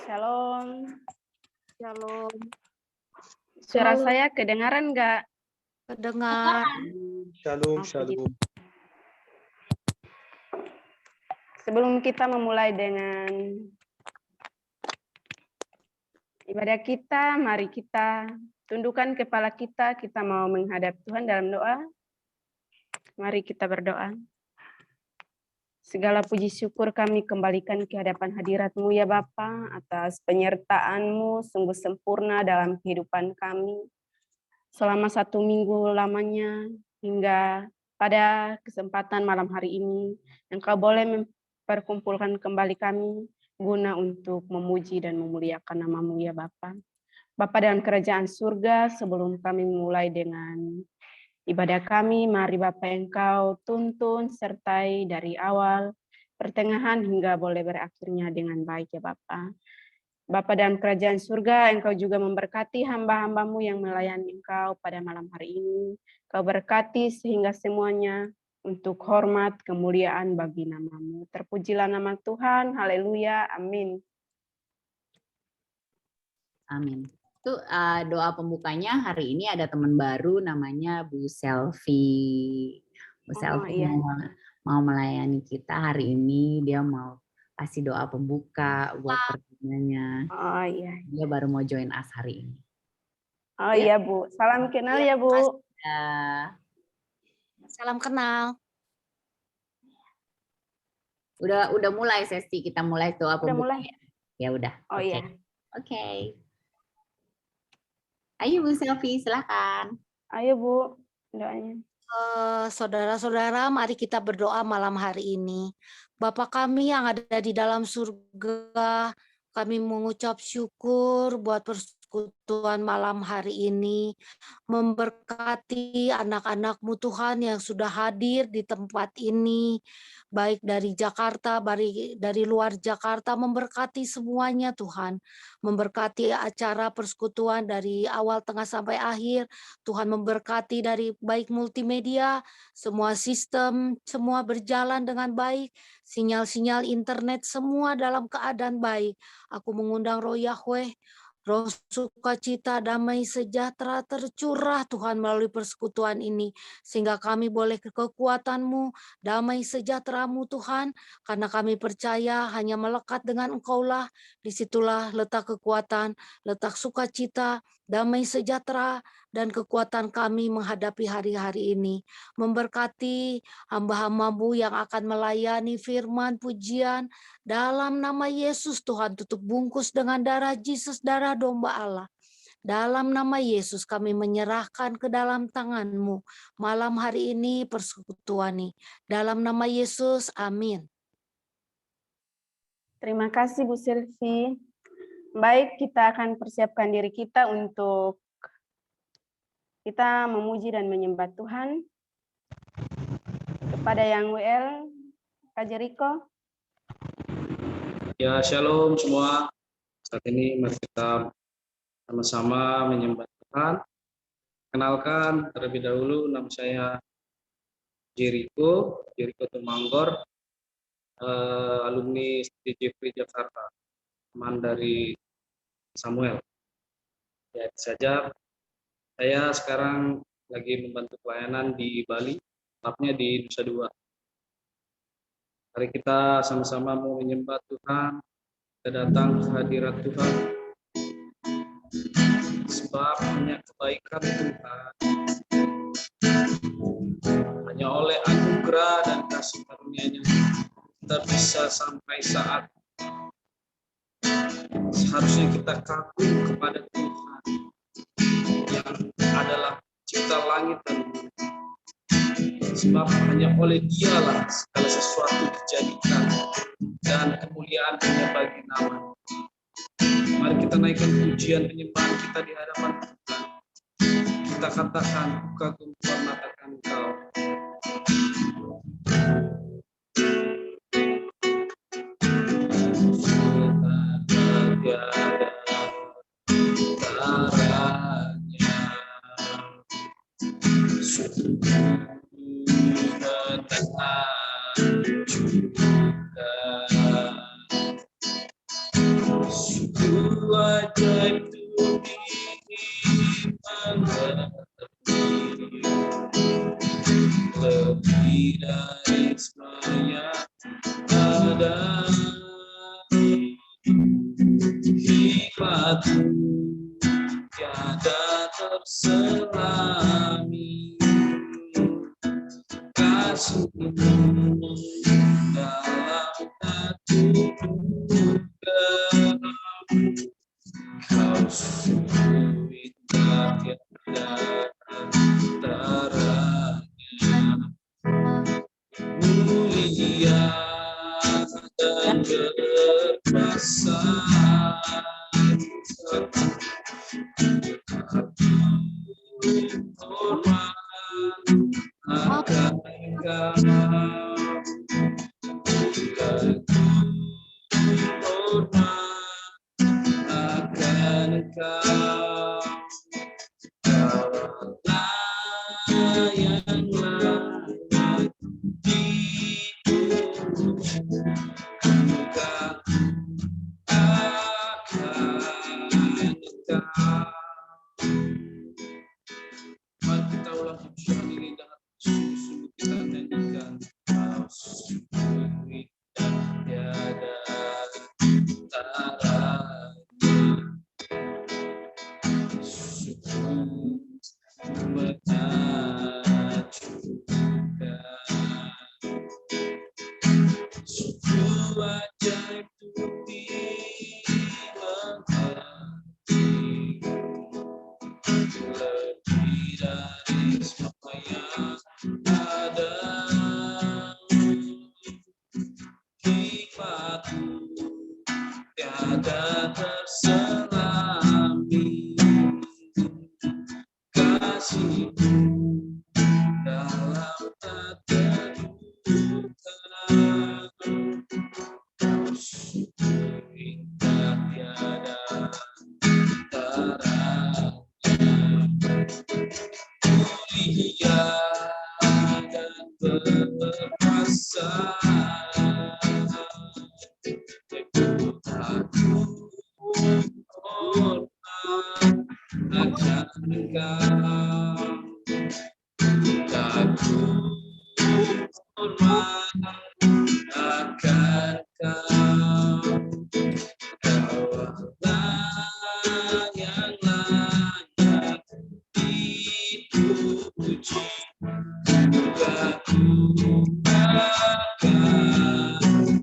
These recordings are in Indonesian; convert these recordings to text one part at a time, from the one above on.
Shalom. Shalom. Suara Shalom. saya kedengaran nggak? Kedengar. Shalom, Oh, shalom. Sebelum kita memulai dengan ibadah kita, mari kita tundukkan kepala kita mau menghadap Tuhan dalam doa. Mari kita berdoa. Segala puji syukur kami kembalikan ke hadapan hadirat-Mu ya Bapa, atas penyertaan-Mu sungguh sempurna dalam kehidupan kami. Selama 1 minggu lamanya, hingga pada kesempatan malam hari ini, Engkau boleh memperkumpulkan kembali kami, guna untuk memuji dan memuliakan nama-Mu ya Bapa. Bapa dalam kerajaan surga, sebelum kami mulai dengan ibadah kami, mari Bapa Engkau tuntun sertai dari awal, pertengahan hingga boleh berakhirnya dengan baik ya Bapa. Bapa dalam kerajaan surga, Engkau juga memberkati hamba-hamba-Mu yang melayani Engkau pada malam hari ini. Kau berkati sehingga semuanya untuk hormat kemuliaan bagi nama-Mu. Terpujilah nama Tuhan, haleluya, amin. Amin. Itu doa pembukanya hari ini ada teman baru namanya Bu Selvi. Bu Selvi iya. mau melayani kita hari ini. Dia mau kasih doa pembuka buat pertemuannya. Oh iya. Dia baru mau join us hari ini. Oh iya Bu, salam kenal ya Bu. Salam kenal. Udah mulai sesi, kita mulai doa pembuka. Mulai. Ya udah. Oh okay. iya. Oke. Ayo Bu Selvi, silakan. Ayo Bu, doanya. Saudara-saudara, mari kita berdoa malam hari ini. Bapa kami yang ada di dalam surga, kami mengucap syukur buat persekutuan malam hari ini. Memberkati anak-anak-Mu Tuhan yang sudah hadir di tempat ini. Baik dari Jakarta, dari luar Jakarta, memberkati semuanya Tuhan. Memberkati acara persekutuan dari awal, tengah, sampai akhir. Tuhan memberkati dari baik multimedia, semua sistem, semua berjalan dengan baik. Sinyal-sinyal internet semua dalam keadaan baik. Aku mengundang Roh Yahweh, Roh sukacita, damai sejahtera tercurah Tuhan melalui persekutuan ini. Sehingga kami boleh kekuatan-Mu, damai sejahtera-Mu Tuhan. Karena kami percaya hanya melekat dengan Engkau-lah. Disitulah letak kekuatan, letak sukacita, damai sejahtera, dan kekuatan kami menghadapi hari-hari ini. Memberkati hamba-hamba-Mu yang akan melayani firman pujian. Dalam nama Yesus Tuhan, tutup bungkus dengan darah Yesus, darah domba Allah. Dalam nama Yesus kami menyerahkan ke dalam tangan-Mu malam hari ini persekutuan ini. Dalam nama Yesus, amin. Terima kasih Bu Selvi. Baik, kita akan persiapkan diri kita untuk kita memuji dan menyembah Tuhan. Kepada yang WL, Kak Jeriko. Ya, shalom semua. Saat ini mari kita sama-sama menyembah Tuhan. Kenalkan terlebih dahulu, nama saya Jeriko Tumanggor, alumni Studi Jeffrey Jakarta, teman dari Samuel. Ya, itu saja. Saya sekarang lagi membantu pelayanan di Bali, tepatnya di Nusa Dua. Mari kita sama-sama mau menyembah Tuhan, kita datang ke hadirat Tuhan, sebab hanya kebaikan Tuhan, hanya oleh anugerah dan kasih karunia-Nya kita bisa sampai saat seharusnya kita kagum kepada Tuhan yang adalah cipta langit dan bumi. Sebab hanya oleh Dialah segala sesuatu dijadikan dan kemuliaan hanya bagi nama. Mari kita naikkan pujian penyembahan kita di hadapan Tuhan. Kita katakan, kagum Tuhan matakan Engkau. Syukur Sungguh ajaib tuh lebih dari semua ada hikmatmu tiada terselami kasihmu dalam hatiku geram kau sungguh indah tiada taranya mulia dan berkuasa hormat akan Engkau hormat akan Engkau Kaulah yang layak dipuji bukan akan Engkau. Mari kita ulang pujian ini dengan sungguh-sungguh kita nyanyikan. Kau sungguh indah tiada taranya. Sungguh menakjubkan. Sungguh ajaib tuh lebih dari semua yang ada hikmatmu tiada terselami kasihmu dalam tak terduga kau sungguh indah tiada taranya mulia dan berkuasa aku hormat akan Engkau aku hormat akan Engkau Kaulah yang layak dipuji bukan akan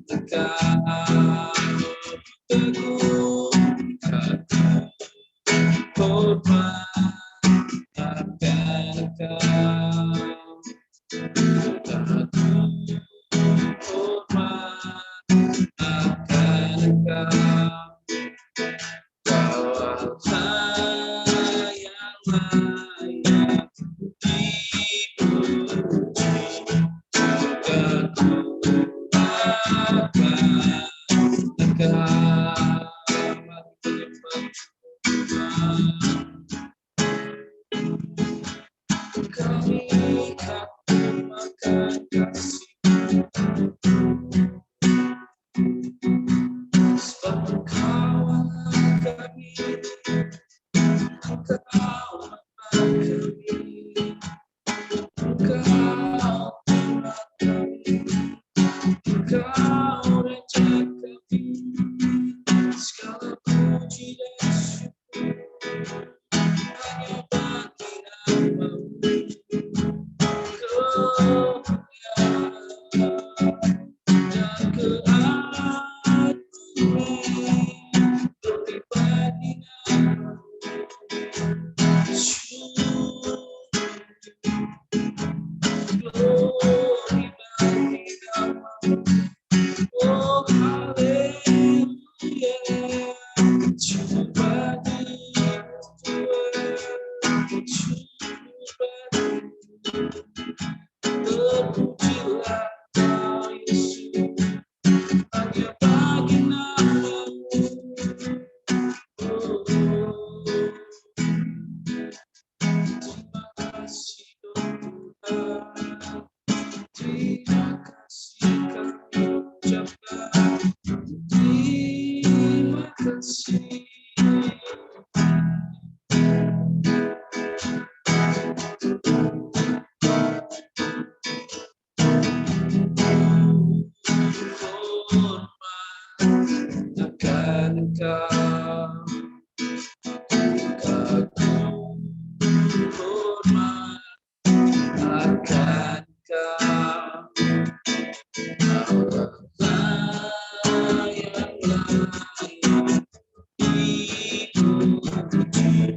Engkau teguh hati hormat akan Engkau hormat akan Engkau Kaulah yang layak dipuji bukan akan Engkau. Mari kami makan kasih sebab Engkau kami Engkau kami Engkau kami Engkau Raja kami segala puji dan syukur hanya bagi nama-Mu dan keagungan pribadi glory bagi nama-Mu oh haleluya coba terpujilah Kau Yesus hanya bagi nama-Mu terima kasih Tuhan terima kasih kami ucapkan terima kasih Engkau, kagum hormat akan Kau, Allah yang layak dipuji, kagum akan Kau.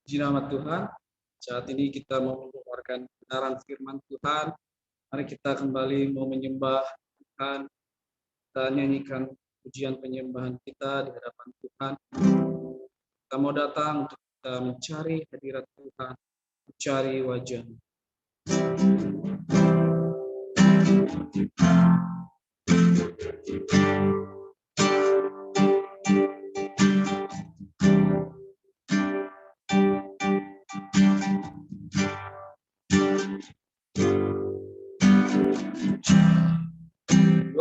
Puji nama Tuhan, saat ini kita mau mendengarkan kebenaran firman Tuhan. Mari kita kembali mau menyembah Tuhan. Kita nyanyikan pujian penyembahan kita di hadapan Tuhan. Kita mau datang untuk kita mencari hadirat Tuhan, mencari wajah.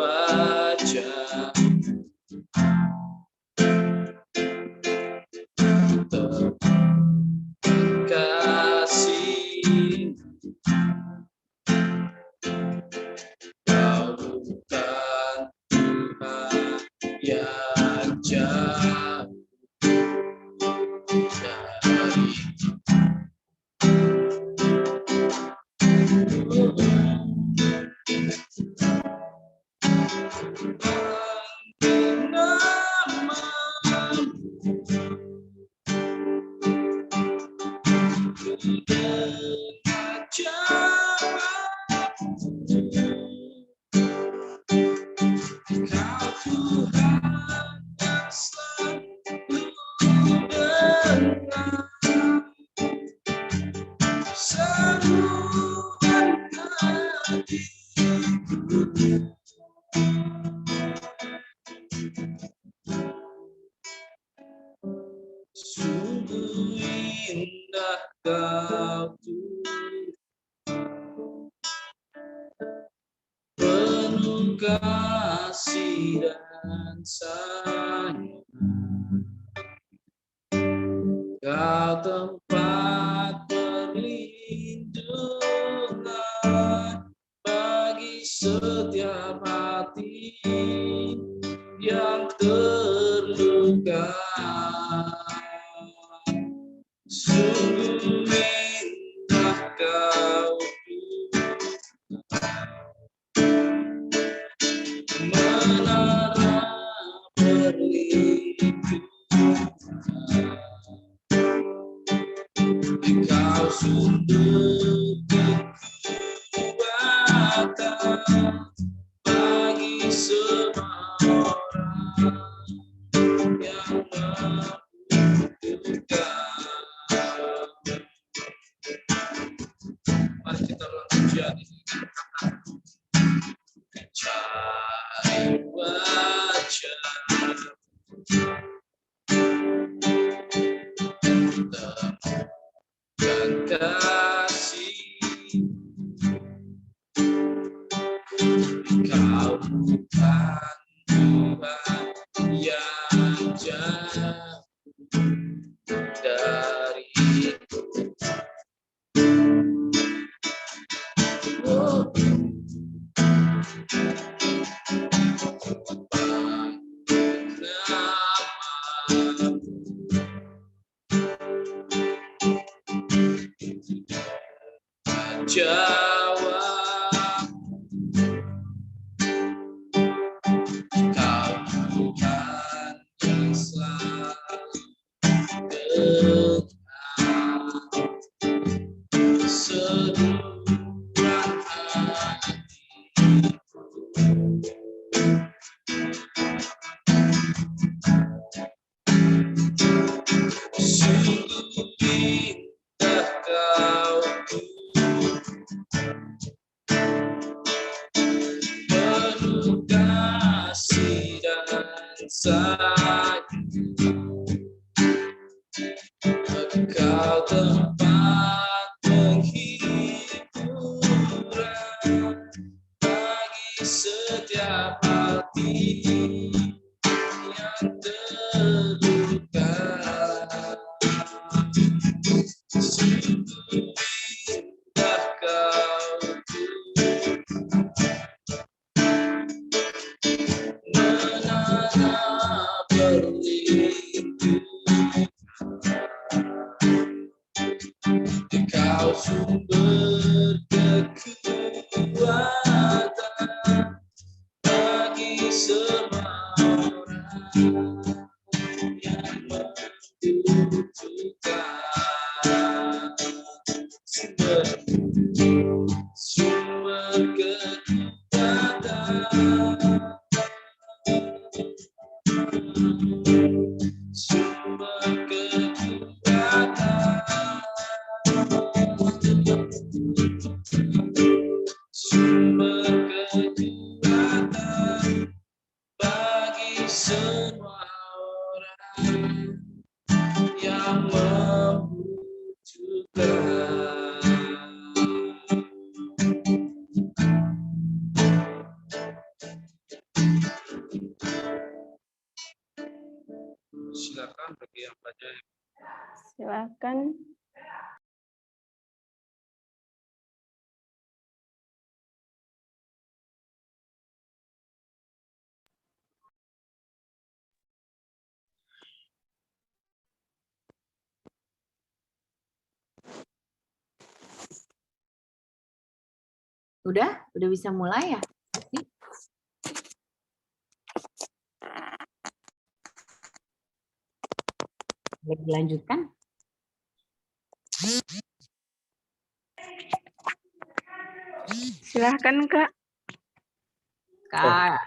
Wajah terkasih, Kau bukan Tuhan yang jauh dari sungguh indah Kau Tuhan, penuh kasih dan sayang. Kau tempat perlindungan bagi setiap hati yang terluka. Sungguh indah Kau menara perlindungan. Kau sungguh kekuatan bagi semua orang yang membutuhkan. Mari kita ulang pujian ini. Mencari wajah Kau bukan Tuhan yang jauh dariku. Oh, jawab, kau Tuhan yang selalu dekat, seluruh hatiku. Sungguh indah kau penuh kasih dan sayang. Engkau tempat penghiburan bagi setiap hati yang terluka. Sungguh indah kau menara perlindungan. Kau sumber kekuatan bagi semua orang yang membutuhkan. Sumber kekuatan, sumber kekuatan, sumber kekuatan bagi semua orang yang membutuhkan. Silakan bagi yang baca. Silakan. Udah bisa mulai ya? Boleh dilanjutkan? Silahkan Kak. Kak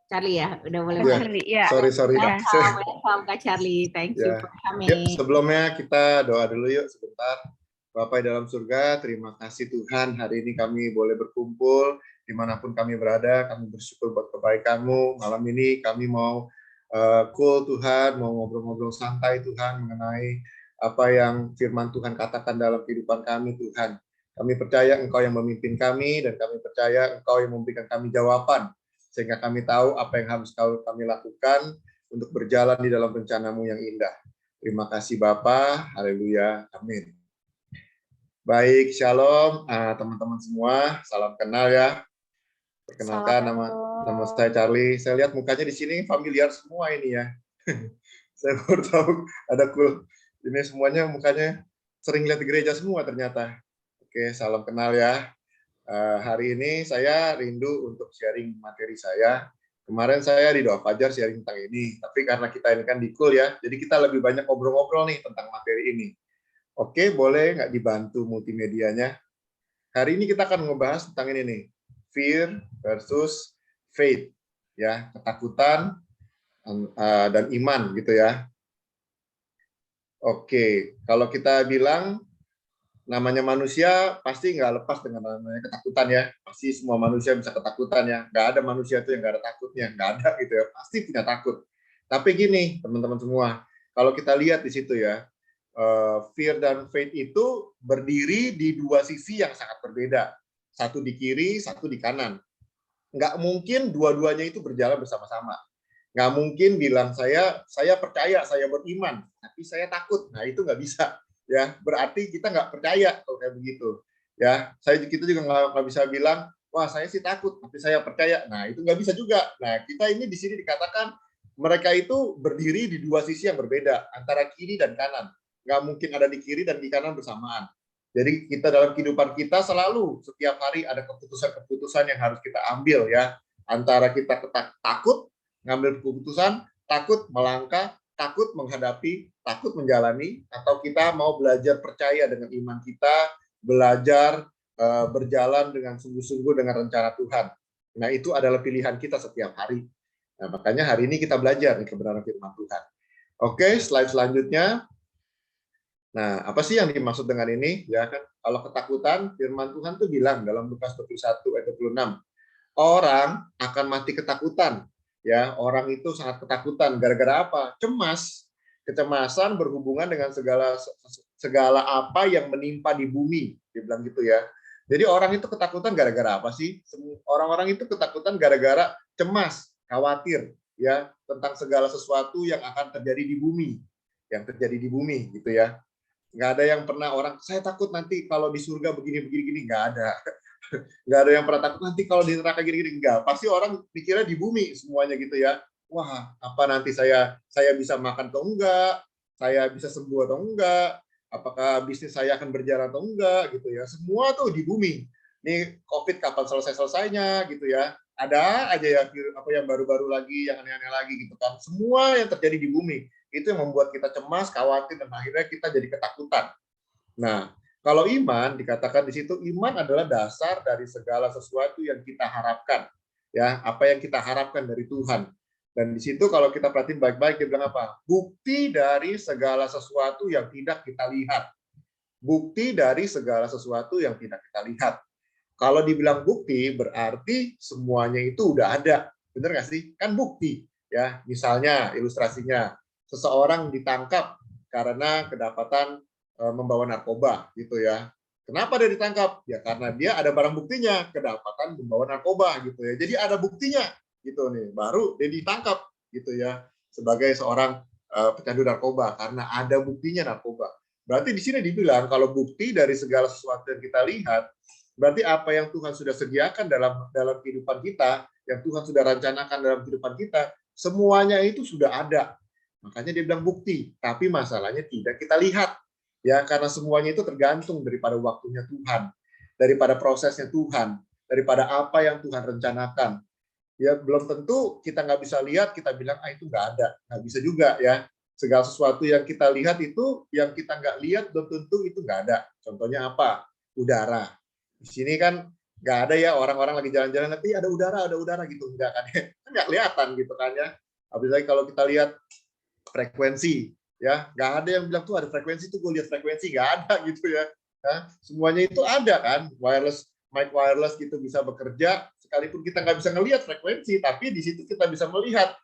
Charlie ya, udah boleh. Kak Ya. Charlie, ya. Sorry. Ya. Welcome Kak Charlie, thank you Ya. for coming. Sebelumnya kita doa dulu yuk sebentar. Bapa di dalam surga, terima kasih Tuhan hari ini kami boleh berkumpul dimanapun kami berada. Kami bersyukur buat kebaikan-Mu. Malam ini kami mau cool Tuhan, mau ngobrol-ngobrol santai Tuhan mengenai apa yang firman Tuhan katakan dalam kehidupan kami Tuhan. Kami percaya Engkau yang memimpin kami dan kami percaya Engkau yang memberikan kami jawaban sehingga kami tahu apa yang harus kami lakukan untuk berjalan di dalam rencana-Mu yang indah. Terima kasih Bapa, haleluya, amin. Baik, shalom teman-teman semua, salam kenal ya. Perkenalkan nama saya Charlie. Saya lihat mukanya di sini familiar semua ini ya. Saya baru tahu ada ini semuanya mukanya sering lihat di gereja semua ternyata. Oke, salam kenal ya. Hari ini saya rindu untuk sharing materi saya. Kemarin saya di Doa Fajar sharing tentang ini, tapi karena kita ini kan di Cool ya, jadi kita lebih banyak ngobrol-ngobrol nih tentang materi ini. Oke, boleh nggak dibantu multimedianya? Hari ini kita akan ngebahas tentang ini nih, fear versus faith, ya, ketakutan dan iman gitu ya. Oke, kalau kita bilang namanya manusia pasti nggak lepas dengan namanya ketakutan ya. Pasti semua manusia bisa ketakutan ya. Nggak ada manusia itu yang nggak ada takutnya, nggak ada gitu ya. Pasti punya takut. Tapi gini teman-teman semua, kalau kita lihat di situ ya, fear dan faith itu berdiri di dua sisi yang sangat berbeda. Satu di kiri, satu di kanan. Nggak mungkin dua-duanya itu berjalan bersama-sama. Nggak mungkin bilang saya percaya, saya beriman, tapi saya takut. Nah itu nggak bisa, ya. Berarti kita nggak percaya kalau kayak begitu, ya. Kita juga nggak bisa bilang, wah saya sih takut, tapi saya percaya. Nah itu nggak bisa juga. Nah kita ini di sini dikatakan mereka itu berdiri di dua sisi yang berbeda antara kiri dan kanan. Nggak mungkin ada di kiri dan di kanan bersamaan. Jadi kita dalam kehidupan kita selalu setiap hari ada keputusan-keputusan yang harus kita ambil, ya. Antara kita takut ngambil keputusan, takut melangkah, takut menghadapi, takut menjalani, atau kita mau belajar percaya dengan iman kita, belajar berjalan dengan sungguh-sungguh dengan rencana Tuhan. Nah itu adalah pilihan kita setiap hari. Nah makanya hari ini kita belajar nih kebenaran firman Tuhan. Oke, slide selanjutnya. Nah, apa sih yang dimaksud dengan ini? Ya kan, kalau ketakutan, firman Tuhan tuh bilang dalam Lukas 21 ayat 26, orang akan mati ketakutan. Ya, orang itu sangat ketakutan gara-gara apa? Cemas. Kecemasan berhubungan dengan segala apa yang menimpa di bumi, dibilang gitu ya. Jadi orang itu ketakutan gara-gara apa sih? Orang-orang itu ketakutan gara-gara cemas, khawatir, ya, tentang segala sesuatu yang akan terjadi di bumi, gitu ya. Nggak ada yang pernah orang, saya takut nanti kalau di surga begini, nggak ada. Nggak ada yang pernah takut nanti kalau di neraka gini-gini, enggak. Pasti orang pikirnya di bumi semuanya gitu ya. Wah, apa nanti saya bisa makan atau enggak? Saya bisa sembuh atau enggak? Apakah bisnis saya akan berjalan atau enggak gitu ya. Semua tuh di bumi. Nih COVID kapan selesai-selesainya gitu ya. Ada aja ya apa yang baru-baru lagi, yang aneh-aneh lagi gitu kan. Semua yang terjadi di bumi itu yang membuat kita cemas, khawatir, dan akhirnya kita jadi ketakutan. Nah, kalau iman dikatakan di situ, iman adalah dasar dari segala sesuatu yang kita harapkan, ya, apa yang kita harapkan dari Tuhan. Dan di situ kalau kita perhatiin baik-baik, dia bilang apa? Bukti dari segala sesuatu yang tidak kita lihat. Bukti dari segala sesuatu yang tidak kita lihat. Kalau dibilang bukti, berarti semuanya itu udah ada. Benar nggak sih? Kan bukti. Ya, misalnya ilustrasinya, seseorang ditangkap karena kedapatan membawa narkoba gitu ya. Kenapa dia ditangkap? Ya karena dia ada barang buktinya, kedapatan membawa narkoba gitu ya. Jadi ada buktinya gitu nih, baru dia ditangkap gitu ya sebagai seorang pecandu narkoba karena ada buktinya narkoba. Berarti di sini dibilang kalau bukti dari segala sesuatu yang kita lihat, berarti apa yang Tuhan sudah sediakan dalam kehidupan kita, yang Tuhan sudah rencanakan dalam kehidupan kita, semuanya itu sudah ada. Makanya dia bilang bukti, tapi masalahnya tidak kita lihat. Ya, karena semuanya itu tergantung daripada waktunya Tuhan, daripada prosesnya Tuhan, daripada apa yang Tuhan rencanakan. Ya, belum tentu kita nggak bisa lihat, kita bilang, itu nggak ada. Nggak bisa juga, ya. Segala sesuatu yang kita lihat itu, yang kita nggak lihat, belum tentu itu nggak ada. Contohnya apa? Udara. Di sini kan nggak ada ya, orang-orang lagi jalan-jalan, nanti ada udara gitu. Nggak kan, nggak kelihatan gitu kan ya. Habis lagi kalau kita lihat frekuensi, ya nggak ada yang bilang tuh ada frekuensi tuh gue lihat frekuensi, nggak ada gitu ya. Semuanya itu ada kan, mic wireless gitu bisa bekerja sekalipun kita nggak bisa ngelihat frekuensi, tapi di situ kita bisa melihat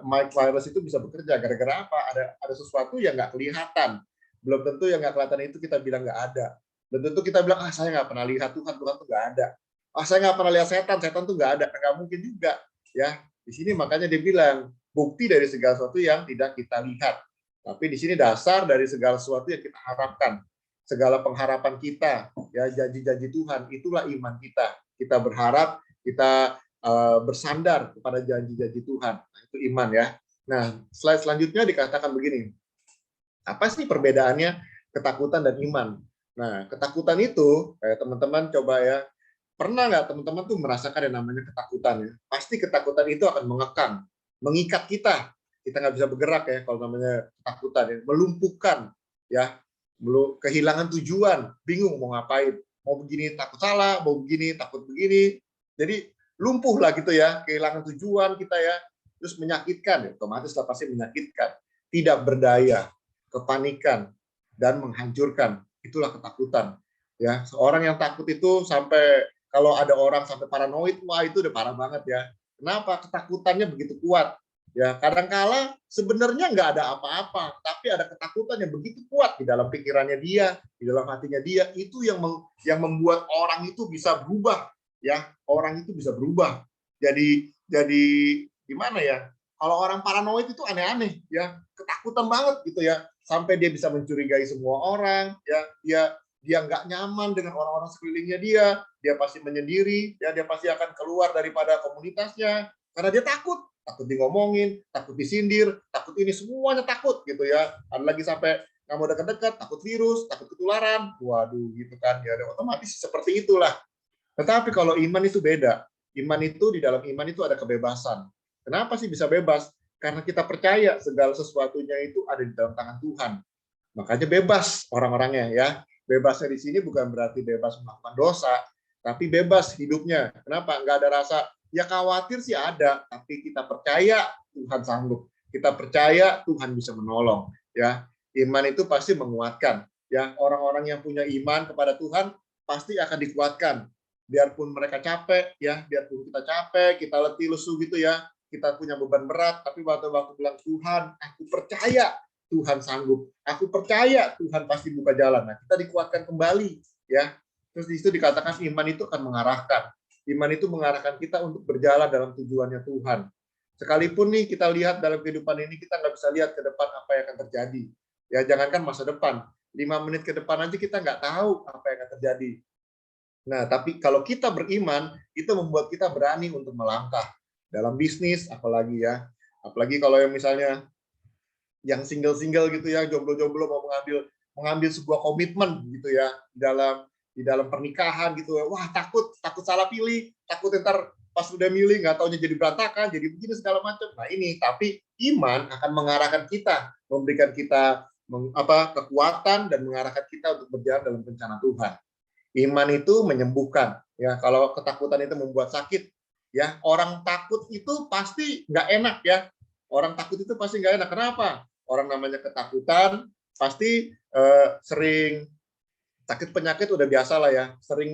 mic wireless itu bisa bekerja gara-gara apa? Ada sesuatu yang nggak kelihatan. Belum tentu yang nggak kelihatan itu kita bilang nggak ada. Belum tentu kita bilang saya nggak pernah lihat Tuhan tuh nggak ada. Saya nggak pernah lihat setan tuh nggak ada. Nggak mungkin juga ya. Di sini makanya dia bilang bukti dari segala sesuatu yang tidak kita lihat. Tapi di sini dasar dari segala sesuatu yang kita harapkan. Segala pengharapan kita, ya janji-janji Tuhan, itulah iman kita. Kita berharap, kita bersandar kepada janji-janji Tuhan. Nah, itu iman ya. Nah, slide selanjutnya dikatakan begini. Apa sih perbedaannya ketakutan dan iman? Nah, ketakutan itu, kayak teman-teman coba ya, pernah nggak teman-teman tuh merasakan yang namanya ketakutan ya? Pasti ketakutan itu akan mengekang, mengikat kita. Kita nggak bisa bergerak ya kalau namanya ketakutan ya. Melumpuhkan ya, kehilangan tujuan, bingung mau ngapain. Mau begini takut salah, mau begini takut begini. Jadi lumpuh lah gitu ya, kehilangan tujuan kita ya. Terus menyakitkan, ya, otomatis lah pasti menyakitkan. Tidak berdaya, kepanikan, dan menghancurkan. Itulah ketakutan. Ya, seorang yang takut itu sampai kalau ada orang sampai paranoid, wah itu udah parah banget ya. Kenapa? Ketakutannya begitu kuat. Ya, kadangkala sebenarnya nggak ada apa-apa, tapi ada ketakutan yang begitu kuat di dalam pikirannya dia, di dalam hatinya dia, itu yang membuat orang itu bisa berubah. Ya, orang itu bisa berubah. jadi gimana ya? Kalau orang paranoid itu aneh-aneh ya, ketakutan banget gitu ya, sampai dia bisa mencurigai semua orang ya, dia nggak nyaman dengan orang-orang sekelilingnya dia pasti menyendiri ya, dia pasti akan keluar daripada komunitasnya karena dia takut di ngomongin, takut disindir, takut ini semuanya takut gitu ya. Ada lagi sampai nggak mau dekat-dekat, takut virus, takut ketularan, waduh gitu kan ya, otomatis seperti itulah. Tetapi kalau iman itu beda. Iman itu, di dalam iman itu ada kebebasan. Kenapa sih bisa bebas? Karena kita percaya segala sesuatunya itu ada di dalam tangan Tuhan. Makanya bebas orang-orangnya ya. Bebasnya di sini bukan berarti bebas melakukan dosa, tapi bebas hidupnya. Kenapa? Nggak ada rasa, ya khawatir sih ada, tapi kita percaya Tuhan sanggup. Kita percaya Tuhan bisa menolong. Ya, iman itu pasti menguatkan. Ya, orang-orang yang punya iman kepada Tuhan pasti akan dikuatkan. Biarpun mereka capek, ya, biarpun kita capek, kita letih lesu gitu ya, kita punya beban berat, tapi waktu bilang Tuhan, aku percaya Tuhan sanggup, aku percaya Tuhan pasti buka jalan. Nah, kita dikuatkan kembali, ya. Terus di situ dikatakan iman itu akan mengarahkan. Iman itu mengarahkan kita untuk berjalan dalam tujuannya Tuhan. Sekalipun nih kita lihat dalam kehidupan ini, kita nggak bisa lihat ke depan apa yang akan terjadi. Ya, jangankan masa depan, 5 menit ke depan aja kita nggak tahu apa yang akan terjadi. Nah, tapi kalau kita beriman, itu membuat kita berani untuk melangkah. Dalam bisnis, apalagi ya. Apalagi kalau yang misalnya yang single-single gitu ya, jomblo-jomblo mau mengambil sebuah komitmen gitu ya di dalam pernikahan gitu ya. Wah, takut salah pilih, takut ntar pas udah milih nggak taunya jadi berantakan, jadi begini segala macam. Nah, ini tapi iman akan mengarahkan kita, memberikan kita kekuatan dan mengarahkan kita untuk berjalan dalam rencana Tuhan. Iman itu menyembuhkan. Ya, kalau ketakutan itu membuat sakit, ya orang takut itu pasti nggak enak ya. Orang takut itu pasti nggak enak. Kenapa? Orang namanya ketakutan pasti sering sakit penyakit udah biasa lah ya. Sering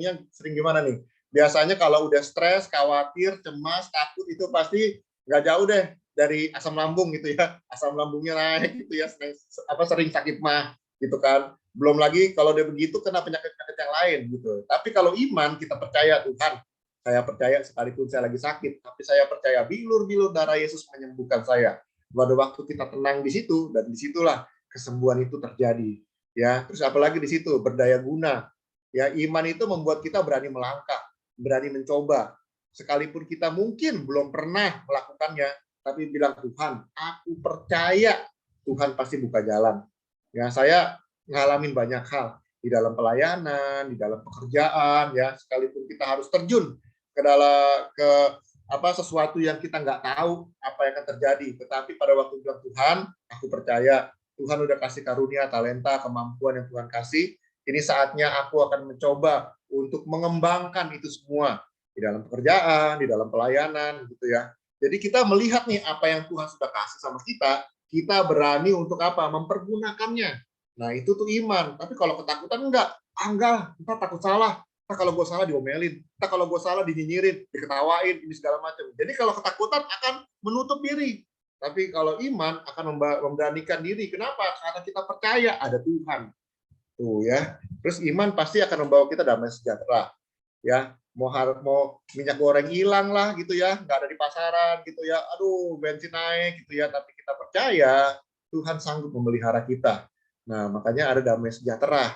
gimana nih? Biasanya kalau udah stres, khawatir, cemas, takut itu pasti nggak jauh deh dari asam lambung gitu ya. Asam lambungnya naik gitu ya. Sering sakit mah gitu kan. Belum lagi kalau dia begitu kena penyakit-penyakit yang lain gitu. Tapi kalau iman kita percaya Tuhan, saya percaya sekalipun saya lagi sakit, tapi saya percaya bilur-bilur darah Yesus menyembuhkan saya. Pada waktu kita tenang di situ dan disitulah kesembuhan itu terjadi. Ya, terus apalagi di situ berdaya guna. Ya, iman itu membuat kita berani melangkah, berani mencoba. Sekalipun kita mungkin belum pernah melakukannya, tapi bilang Tuhan, aku percaya Tuhan pasti buka jalan. Ya, saya ngalamin banyak hal di dalam pelayanan, di dalam pekerjaan, ya sekalipun kita harus terjun ke dalam sesuatu yang kita nggak tahu apa yang akan terjadi, tetapi pada waktu bilang Tuhan, aku percaya Tuhan udah kasih karunia, talenta, kemampuan yang Tuhan kasih. Ini saatnya aku akan mencoba untuk mengembangkan itu semua di dalam pekerjaan, di dalam pelayanan, gitu ya. Jadi kita melihat nih apa yang Tuhan sudah kasih sama kita berani untuk apa? Mempergunakannya. Nah, itu tuh iman. Tapi kalau ketakutan enggak, entar takut salah. Entar kalau gue salah diomelin. Entar kalau gue salah dinyinyirin, diketawain, ini segala macam. Jadi kalau ketakutan akan menutup diri. Tapi kalau iman akan memberanikan diri. Kenapa? Karena kita percaya ada Tuhan. Tuh ya. Terus iman pasti akan membawa kita damai sejahtera. Ya, mau minyak goreng hilang lah gitu ya, nggak ada di pasaran gitu ya. Aduh, bensin naik gitu ya. Tapi kita percaya Tuhan sanggup memelihara kita. Nah, makanya ada damai sejahtera.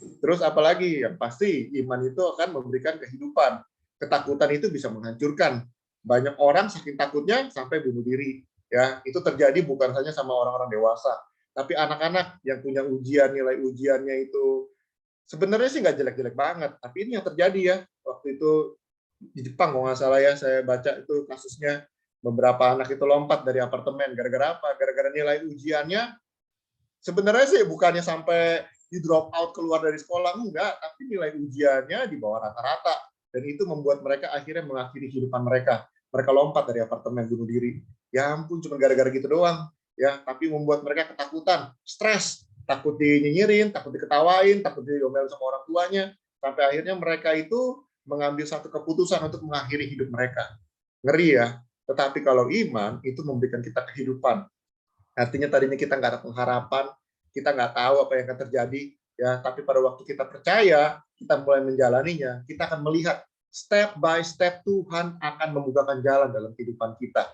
Terus apalagi yang pasti iman itu akan memberikan kehidupan. Ketakutan itu bisa menghancurkan. Banyak orang saking takutnya sampai bunuh diri. Ya, itu terjadi bukan hanya sama orang-orang dewasa, tapi anak-anak yang punya ujian, nilai ujiannya itu sebenarnya sih nggak jelek-jelek banget. Tapi ini yang terjadi ya. Waktu itu di Jepang kalau nggak salah ya, saya baca itu kasusnya beberapa anak itu lompat dari apartemen. Gara-gara apa? Gara-gara nilai ujiannya sebenarnya sih bukannya sampai di drop out keluar dari sekolah, enggak, tapi nilai ujiannya di bawah rata-rata. Dan itu membuat mereka akhirnya mengakhiri kehidupan mereka. Mereka lompat dari apartemen bunuh diri. Ya ampun, cuma gara-gara gitu doang. Ya, tapi membuat mereka ketakutan, stres, takut dinyinyirin, takut diketawain, takut diomel sama orang tuanya. Sampai akhirnya mereka itu mengambil satu keputusan untuk mengakhiri hidup mereka. Ngeri ya. Tetapi kalau iman, itu memberikan kita kehidupan. Artinya tadinya kita nggak ada pengharapan, kita nggak tahu apa yang akan terjadi, ya. Tapi pada waktu kita percaya, kita mulai menjalaninya, kita akan melihat Step by step Tuhan akan membukakan jalan dalam kehidupan kita.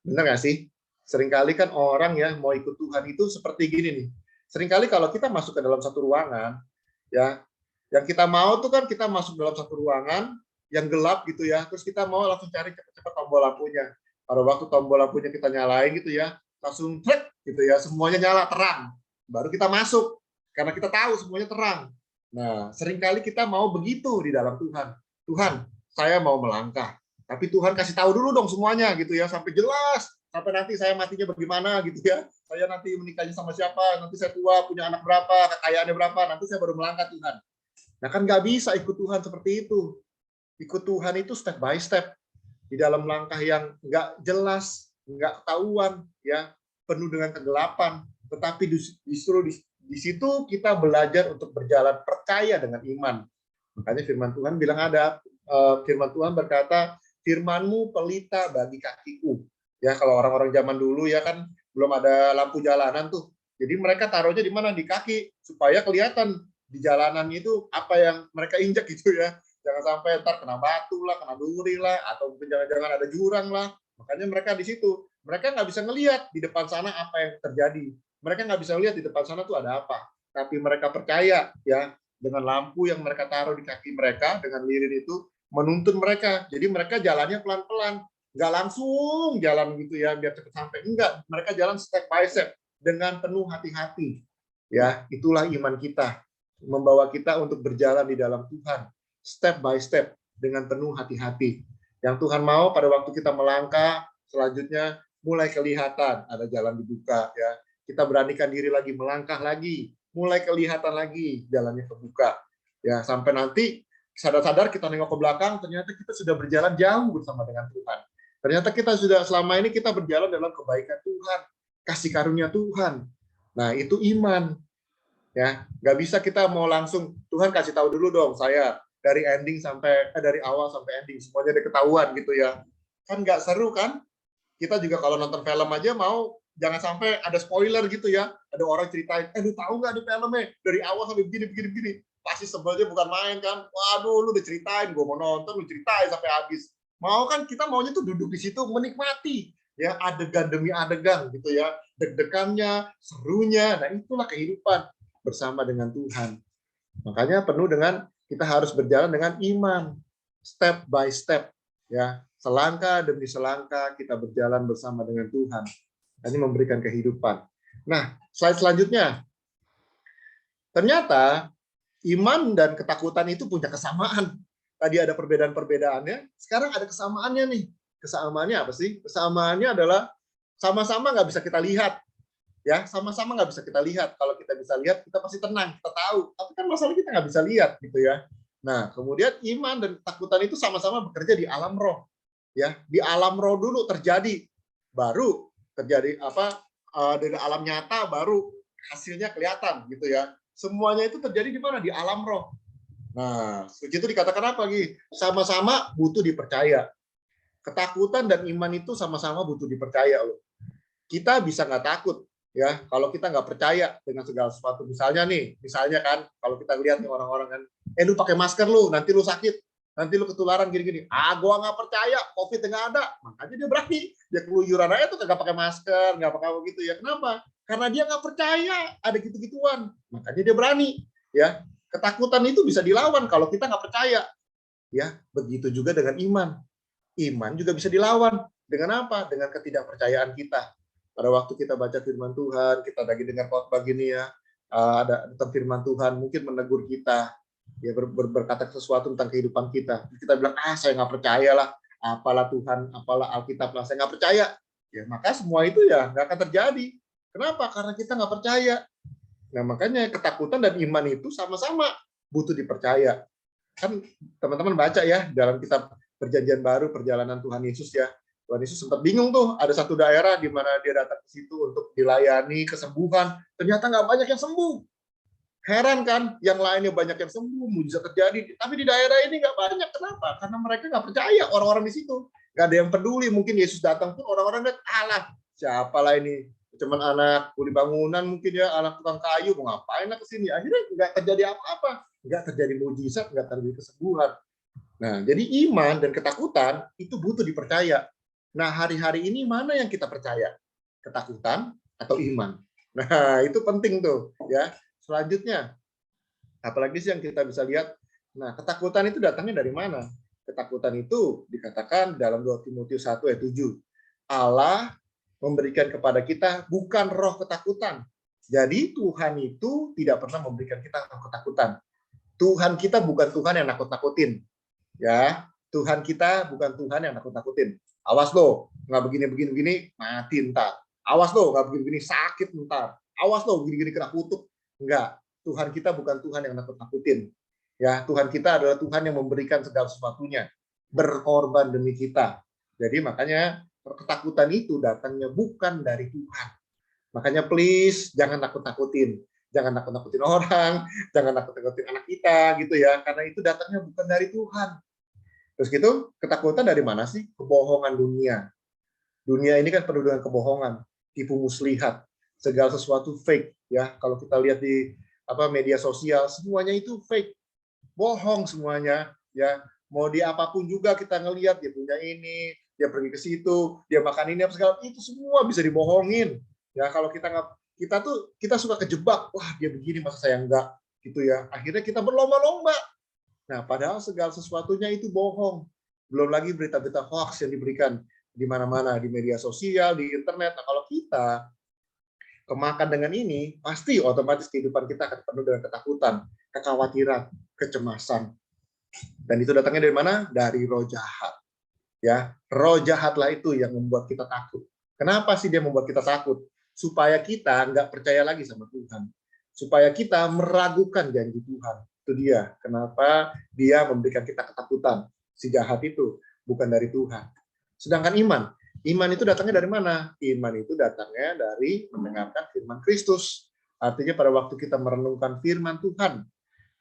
Benar nggak sih? Seringkali kan orang ya mau ikut Tuhan itu seperti gini nih. Seringkali kalau kita masuk ke dalam satu ruangan, ya, yang kita mau tuh kan kita masuk dalam satu ruangan yang gelap gitu ya, terus kita mau langsung cari cepat-cepat tombol lampunya. Pada waktu tombol lampunya kita nyalain gitu ya, langsung trek gitu ya, semuanya nyala terang. Baru kita masuk karena kita tahu semuanya terang. Nah, seringkali kita mau begitu di dalam Tuhan. Tuhan, saya mau melangkah. Tapi Tuhan kasih tahu dulu dong semuanya gitu ya, sampai jelas. Sampai nanti saya matinya bagaimana gitu ya. Saya nanti menikahnya sama siapa, nanti saya tua, punya anak berapa, kekayaannya berapa, nanti saya baru melangkah Tuhan. Nah kan nggak bisa ikut Tuhan seperti itu. Ikut Tuhan itu step by step. Di dalam langkah yang nggak jelas, nggak ketahuan, ya penuh dengan kegelapan. Tetapi justru di situ kita belajar untuk berjalan percaya dengan iman. Makanya firman Tuhan bilang firman Tuhan berkata, firman-Mu pelita bagi kakiku. Ya kalau orang-orang zaman dulu ya kan belum ada lampu jalanan tuh. Jadi mereka taruhnya di mana? Di kaki supaya kelihatan di jalanan itu apa yang mereka injak gitu ya. Jangan sampai ntar kena batu lah, kena duri lah, atau mungkin jangan-jangan ada jurang lah. Makanya mereka di situ. Mereka nggak bisa ngelihat di depan sana apa yang terjadi. Mereka nggak bisa lihat di depan sana tuh ada apa. Tapi mereka percaya ya dengan lampu yang mereka taruh di kaki mereka, dengan lilin itu menuntun mereka. Jadi mereka jalannya pelan-pelan. Nggak langsung jalan gitu ya biar cepat sampai. Enggak, mereka jalan step by step dengan penuh hati-hati. Ya, itulah iman kita. Membawa kita untuk berjalan di dalam Tuhan. Step by step dengan penuh hati-hati. Yang Tuhan mau pada waktu kita melangkah, selanjutnya mulai kelihatan ada jalan dibuka ya. Kita beranikan diri lagi melangkah lagi, mulai kelihatan lagi jalannya kebuka. Ya, sampai nanti sadar-sadar kita nengok ke belakang, ternyata kita sudah berjalan jauh bersama dengan Tuhan. Ternyata kita sudah selama ini kita berjalan dalam kebaikan Tuhan, kasih karunia Tuhan. Nah, itu iman. Ya, nggak bisa kita mau langsung Tuhan kasih tahu dulu dong saya dari dari awal sampai ending semuanya udah ketahuan gitu ya. Kan nggak seru kan? Kita juga kalau nonton film aja mau jangan sampai ada spoiler gitu ya. Ada orang ceritain, lu tahu nggak di filmnya dari awal sampai begini. Pasti sebelnya bukan main kan. Waduh, lu udah ceritain, gue mau nonton, lu ceritain sampai habis. Mau kan kita maunya tuh duduk di situ menikmati ya adegan demi adegan gitu ya, deg-degannya, serunya. Nah itulah kehidupan bersama dengan Tuhan. Makanya penuh dengan kita harus berjalan dengan iman, step by step ya, selangkah demi selangkah kita berjalan bersama dengan Tuhan. Ini memberikan kehidupan. Nah, slide selanjutnya. Ternyata iman dan ketakutan itu punya kesamaan. Tadi ada perbedaan-perbedaannya, sekarang ada kesamaannya nih. Kesamaannya apa sih? Kesamaannya adalah sama-sama nggak bisa kita lihat. Ya, sama-sama nggak bisa kita lihat. Kalau kita bisa lihat, kita pasti tenang, kita tahu. Tapi kan masalah kita nggak bisa lihat, gitu ya. Nah, kemudian iman dan ketakutan itu sama-sama bekerja di alam roh. Ya, di alam roh dulu terjadi, baru terjadi dari alam nyata, baru hasilnya kelihatan, gitu ya. Semuanya itu terjadi di mana? Di alam roh. Nah, itu dikatakan apa lagi? Sama-sama butuh dipercaya. Ketakutan dan iman itu sama-sama butuh dipercaya loh. Kita bisa nggak takut ya kalau kita nggak percaya dengan segala sesuatu. Misalnya kan kalau kita lihat nih orang-orang kan, lu pakai masker lu, nanti lu sakit, nanti lu ketularan gini-gini. Gua nggak percaya, COVID nggak ada. Makanya dia berani, dia keluyuran aja tuh nggak pakai masker, nggak pakai begitu ya. Kenapa? Karena dia nggak percaya ada gitu-gituan. Makanya dia berani ya. Ketakutan itu bisa dilawan kalau kita nggak percaya. Ya, begitu juga dengan iman. Iman juga bisa dilawan. Dengan apa? Dengan ketidakpercayaan kita. Pada waktu kita baca firman Tuhan, kita lagi dengar khotbah gini ya, ada tentang firman Tuhan, mungkin menegur kita, ya berkata sesuatu tentang kehidupan kita. Kita bilang, saya nggak percaya lah, apalah Tuhan, apalah Alkitab lah, saya nggak percaya. Ya, maka semua itu ya nggak akan terjadi. Kenapa? Karena kita nggak percaya. Nah, makanya ketakutan dan iman itu sama-sama butuh dipercaya. Kan teman-teman baca ya dalam kitab Perjanjian Baru, perjalanan Tuhan Yesus ya. Tuhan Yesus sempat bingung tuh, ada satu daerah di mana dia datang ke situ untuk dilayani kesembuhan. Ternyata nggak banyak yang sembuh. Heran kan, yang lainnya banyak yang sembuh, mujizat terjadi. Tapi di daerah ini nggak banyak. Kenapa? Karena mereka nggak percaya orang-orang di situ. Nggak ada yang peduli. Mungkin Yesus datang pun orang-orang lihat, alah, siapalah ini? Cuman anak kuli bangunan mungkin ya, anak tukang kayu, mau ngapain lah ke sini. Akhirnya nggak terjadi apa-apa. Nggak terjadi mujizat, nggak terjadi kesembuhan. Nah, jadi iman dan ketakutan itu butuh dipercaya. Nah, hari-hari ini mana yang kita percaya? Ketakutan atau iman? Nah, itu penting tuh, ya. Selanjutnya, apalagi sih yang kita bisa lihat? Nah, ketakutan itu datangnya dari mana? Ketakutan itu dikatakan dalam 2 Timotius 1 ayat 7. Allah memberikan kepada kita bukan roh ketakutan. Jadi Tuhan itu tidak pernah memberikan kita roh ketakutan. Tuhan kita bukan Tuhan yang nakut-nakutin. Ya, Tuhan kita bukan Tuhan yang nakut-nakutin. Awas lo, nggak begini, mati ntar. Awas lo, nggak begini, sakit ntar. Awas lo, begini kena kutuk. Enggak, Tuhan kita bukan Tuhan yang nakut-nakutin. Ya, Tuhan kita adalah Tuhan yang memberikan segala sesuatunya, berkorban demi kita. Jadi makanya ketakutan itu datangnya bukan dari Tuhan. Makanya please jangan nakut-nakutin. Jangan nakut-nakutin orang, jangan nakut-nakutin anak kita gitu ya, karena itu datangnya bukan dari Tuhan. Terus gitu, ketakutan dari mana sih? Kebohongan dunia. Dunia ini kan penuh dengan kebohongan, tipu muslihat, segala sesuatu fake ya. Kalau kita lihat di media sosial, semuanya itu fake. Bohong semuanya ya. Mau di apapun juga kita ngelihat dia punya ini, dia pergi ke situ, dia makan ini apa segala, itu semua bisa dibohongin. Ya kalau kita suka kejebak, wah dia begini masa saya enggak gitu ya. Akhirnya kita berlomba-lomba. Nah, padahal segala sesuatunya itu bohong. Belum lagi berita-berita hoax yang diberikan di mana-mana, di media sosial, di internet. Nah, kalau kita kemakan dengan ini, pasti otomatis kehidupan kita akan penuh dengan ketakutan, kekhawatiran, kecemasan. Dan itu datangnya dari mana? Dari roh jahat. Ya, roh jahatlah itu yang membuat kita takut. Kenapa sih dia membuat kita takut? Supaya kita nggak percaya lagi sama Tuhan. Supaya kita meragukan janji Tuhan. Itu dia. Kenapa dia memberikan kita ketakutan. Si jahat itu bukan dari Tuhan. Sedangkan iman itu datangnya dari mana? Iman itu datangnya dari mendengarkan firman Kristus. Artinya pada waktu kita merenungkan firman Tuhan,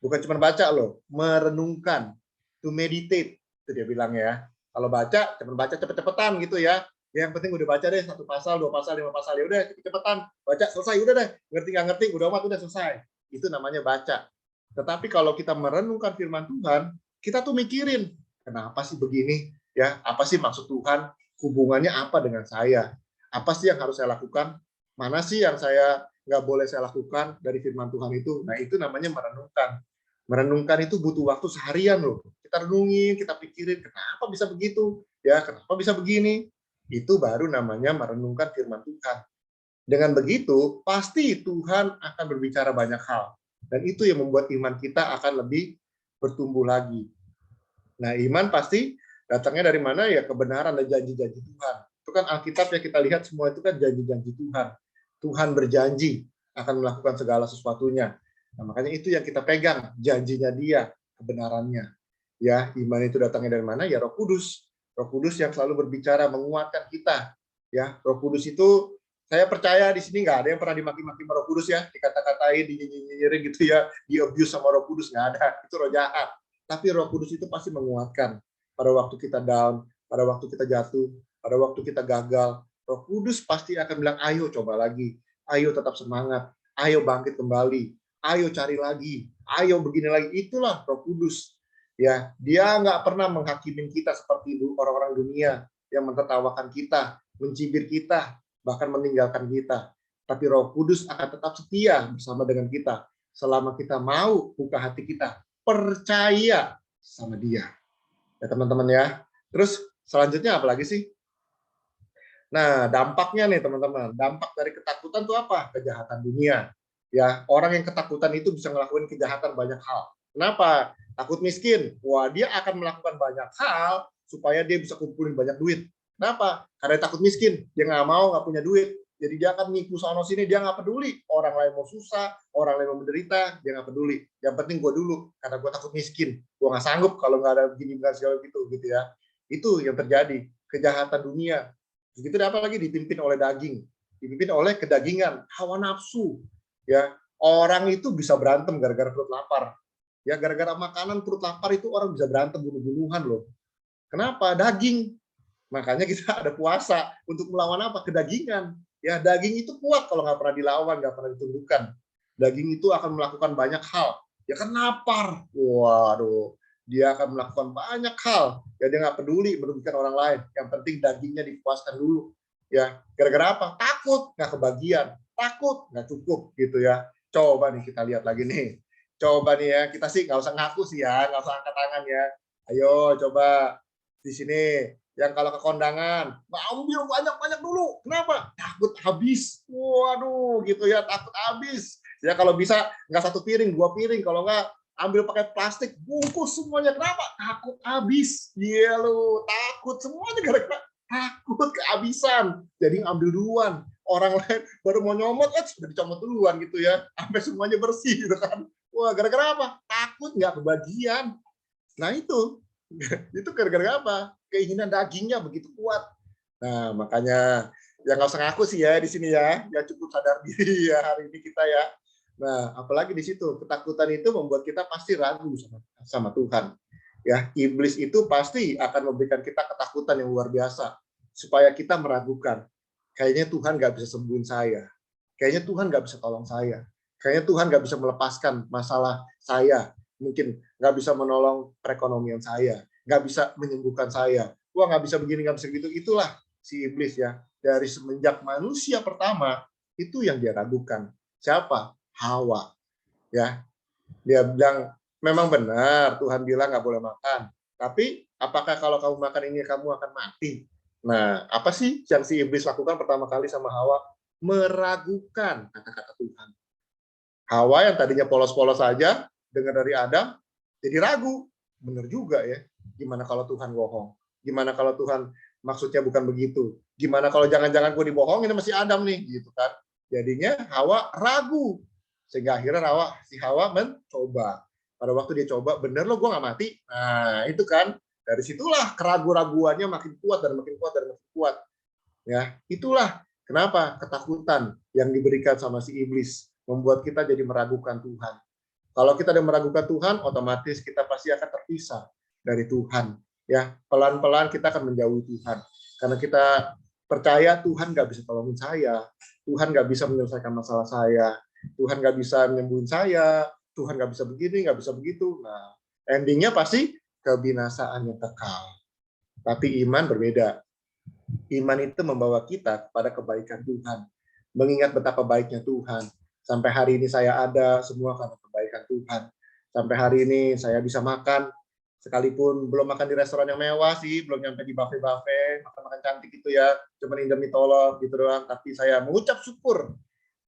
bukan cuma baca loh, merenungkan, to meditate, itu dia bilang ya. Kalau baca, cuma baca cepet-cepetan gitu ya. Yang penting udah baca deh 1 pasal, 2 pasal, 5 pasal, ya udah cepet-cepetan, baca selesai, udah deh, ngerti nggak ngerti, udah amat, udah selesai. Itu namanya baca. Tetapi kalau kita merenungkan firman Tuhan, kita tuh mikirin, kenapa sih begini? Ya, apa sih maksud Tuhan? Hubungannya apa dengan saya? Apa sih yang harus saya lakukan? Mana sih yang saya nggak boleh saya lakukan dari firman Tuhan itu? Nah, itu namanya merenungkan. Merenungkan itu butuh waktu seharian loh. Kita renungin, kita pikirin, kenapa bisa begitu? Ya, kenapa bisa begini? Itu baru namanya merenungkan firman Tuhan. Dengan begitu, pasti Tuhan akan berbicara banyak hal. Dan itu yang membuat iman kita akan lebih bertumbuh lagi. Nah, iman pasti datangnya dari mana? Ya kebenaran dan janji-janji Tuhan. Itu kan Alkitab ya kita lihat semua itu kan janji-janji Tuhan. Tuhan berjanji akan melakukan segala sesuatunya. Nah, makanya itu yang kita pegang, janjinya dia, kebenarannya. Ya, iman itu datangnya dari mana? Ya Roh Kudus. Roh Kudus yang selalu berbicara menguatkan kita. Ya, Roh Kudus itu saya percaya di sini nggak ada yang pernah dimaki-maki sama Roh Kudus ya, dikata-katain, dinyinyirin gitu ya, di-abuse sama Roh Kudus, nggak ada. Itu roh jahat. Tapi Roh Kudus itu pasti menguatkan pada waktu kita down, pada waktu kita jatuh, pada waktu kita gagal. Roh Kudus pasti akan bilang, ayo coba lagi, ayo tetap semangat, ayo bangkit kembali, ayo cari lagi, ayo begini lagi. Itulah Roh Kudus. Ya, dia nggak pernah menghakimin kita seperti orang-orang dunia yang mentertawakan kita, mencibir kita, bahkan meninggalkan kita. Tapi Roh Kudus akan tetap setia bersama dengan kita selama kita mau buka hati kita, percaya sama dia. Ya teman-teman ya. Terus selanjutnya apa lagi sih? Nah, dampaknya nih teman-teman. Dampak dari ketakutan itu apa? Kejahatan dunia. Ya, orang yang ketakutan itu bisa ngelakuin kejahatan banyak hal. Kenapa? Takut miskin. Wah, dia akan melakukan banyak hal supaya dia bisa kumpulin banyak duit. Kenapa? Karena dia takut miskin. Dia nggak mau, nggak punya duit. Jadi dia akan nipu sono sini, dia nggak peduli. Orang lain mau susah, orang lain mau menderita, dia nggak peduli. Yang penting gue dulu, karena gue takut miskin. Gue nggak sanggup kalau nggak ada begini, segala gitu ya. Itu yang terjadi. Kejahatan dunia. Begitu apa lagi dipimpin oleh daging, dipimpin oleh kedagingan, hawa nafsu. Ya, orang itu bisa berantem gara-gara perut lapar. Ya, gara-gara makanan perut lapar itu orang bisa berantem bunuh-bunuhan loh. Kenapa? Daging. Makanya kita ada puasa untuk melawan apa? Kedagingan. Ya, daging itu kuat kalau nggak pernah dilawan, nggak pernah ditundukkan. Daging itu akan melakukan banyak hal. Ya kan lapar. Waduh, dia akan melakukan banyak hal. Ya, dia nggak peduli merugikan orang lain. Yang penting dagingnya dipuaskan dulu. Ya, gara-gara apa? Takut nggak kebagian, takut nggak cukup gitu ya. Coba nih kita lihat lagi nih. Coba nih ya, kita sih nggak usah ngaku sih ya, nggak usah angkat tangan ya. Ayo coba di sini. Yang kalau ke kondangan, ambil banyak-banyak dulu. Kenapa? Takut habis. Waduh, gitu ya, takut habis. Ya kalau bisa nggak 1 piring, 2 piring. Kalau nggak ambil pakai plastik, bungkus semuanya. Kenapa? Takut habis. Iya lu, takut semuanya gara-gara takut kehabisan. Jadi ngambil duluan. Orang lain baru mau nyomot, sudah dicomot duluan gitu ya. Sampai semuanya bersih gitu kan. Wah, gara-gara apa? Takut nggak kebagian. Nah itu gara-gara apa? Keinginan dagingnya begitu kuat. Nah, makanya ya nggak usah ngaku sih ya di sini ya. Ya cukup sadar diri ya hari ini kita ya. Nah, apalagi di situ ketakutan itu membuat kita pasti ragu sama Tuhan. Ya, iblis itu pasti akan memberikan kita ketakutan yang luar biasa supaya kita meragukan. Kayaknya Tuhan nggak bisa sembuhin saya. Kayaknya Tuhan nggak bisa tolong saya. Kayaknya Tuhan nggak bisa melepaskan masalah saya. Mungkin nggak bisa menolong perekonomian saya, nggak bisa menyembuhkan saya. Wah, nggak bisa begini, nggak bisa gitu. Itulah si iblis ya. Dari semenjak manusia pertama, itu yang dia ragukan. Siapa? Hawa. Ya, dia bilang, memang benar Tuhan bilang nggak boleh makan. Tapi apakah kalau kamu makan ini kamu akan mati? Nah, apa sih yang si iblis lakukan pertama kali sama Hawa? Meragukan kata-kata Tuhan. Hawa yang tadinya polos-polos saja, dengar dari Adam, jadi ragu. Benar juga ya. Gimana kalau Tuhan bohong? Gimana kalau Tuhan maksudnya bukan begitu? Gimana kalau jangan-jangan gue dibohongin sama si Adam nih? Gitu kan. Jadinya Hawa ragu. Sehingga akhirnya si Hawa mencoba. Pada waktu dia coba, bener lo gue nggak mati? Nah, itu kan. Dari situlah keraguan-raguannya makin kuat dan makin kuat dan makin kuat. Ya, itulah kenapa ketakutan yang diberikan sama si iblis membuat kita jadi meragukan Tuhan. Kalau kita ada meragukan Tuhan, otomatis kita pasti akan terpisah dari Tuhan. Ya, pelan-pelan kita akan menjauhi Tuhan. Karena kita percaya Tuhan nggak bisa tolongin saya, Tuhan nggak bisa menyelesaikan masalah saya, Tuhan nggak bisa menyembuhin saya, Tuhan nggak bisa begini, nggak bisa begitu. Nah, endingnya pasti kebinasaan yang kekal. Tapi iman berbeda. Iman itu membawa kita kepada kebaikan Tuhan. Mengingat betapa baiknya Tuhan. Sampai hari ini saya ada, semua karena kebaikan Tuhan. Sampai hari ini saya bisa makan, sekalipun belum makan di restoran yang mewah sih, belum nyampe di buffet-buffet, makan-makan cantik gitu ya, cuma Indomie tolong gitu doang, tapi saya mengucap syukur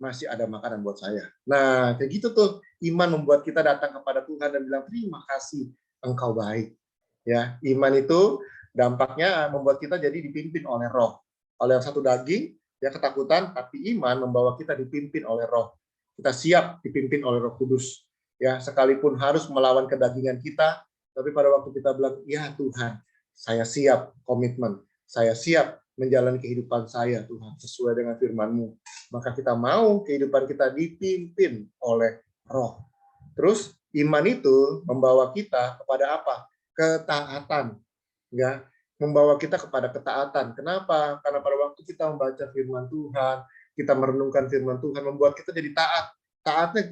masih ada makanan buat saya. Nah, kayak gitu tuh, iman membuat kita datang kepada Tuhan dan bilang, terima kasih, Engkau baik. Ya, iman itu dampaknya membuat kita jadi dipimpin oleh roh. Oleh satu daging, ya ketakutan, tapi iman membawa kita dipimpin oleh roh. Kita siap dipimpin oleh Roh Kudus. Ya, sekalipun harus melawan kedagingan kita, tapi pada waktu kita bilang, ya Tuhan, saya siap komitmen, saya siap menjalani kehidupan saya, Tuhan, sesuai dengan firman-Mu. Maka kita mau kehidupan kita dipimpin oleh roh. Terus, iman itu membawa kita kepada apa? Ketaatan. Ya, membawa kita kepada ketaatan. Kenapa? Karena pada waktu kita membaca firman Tuhan, kita merenungkan firman Tuhan, membuat kita jadi taat. Taatnya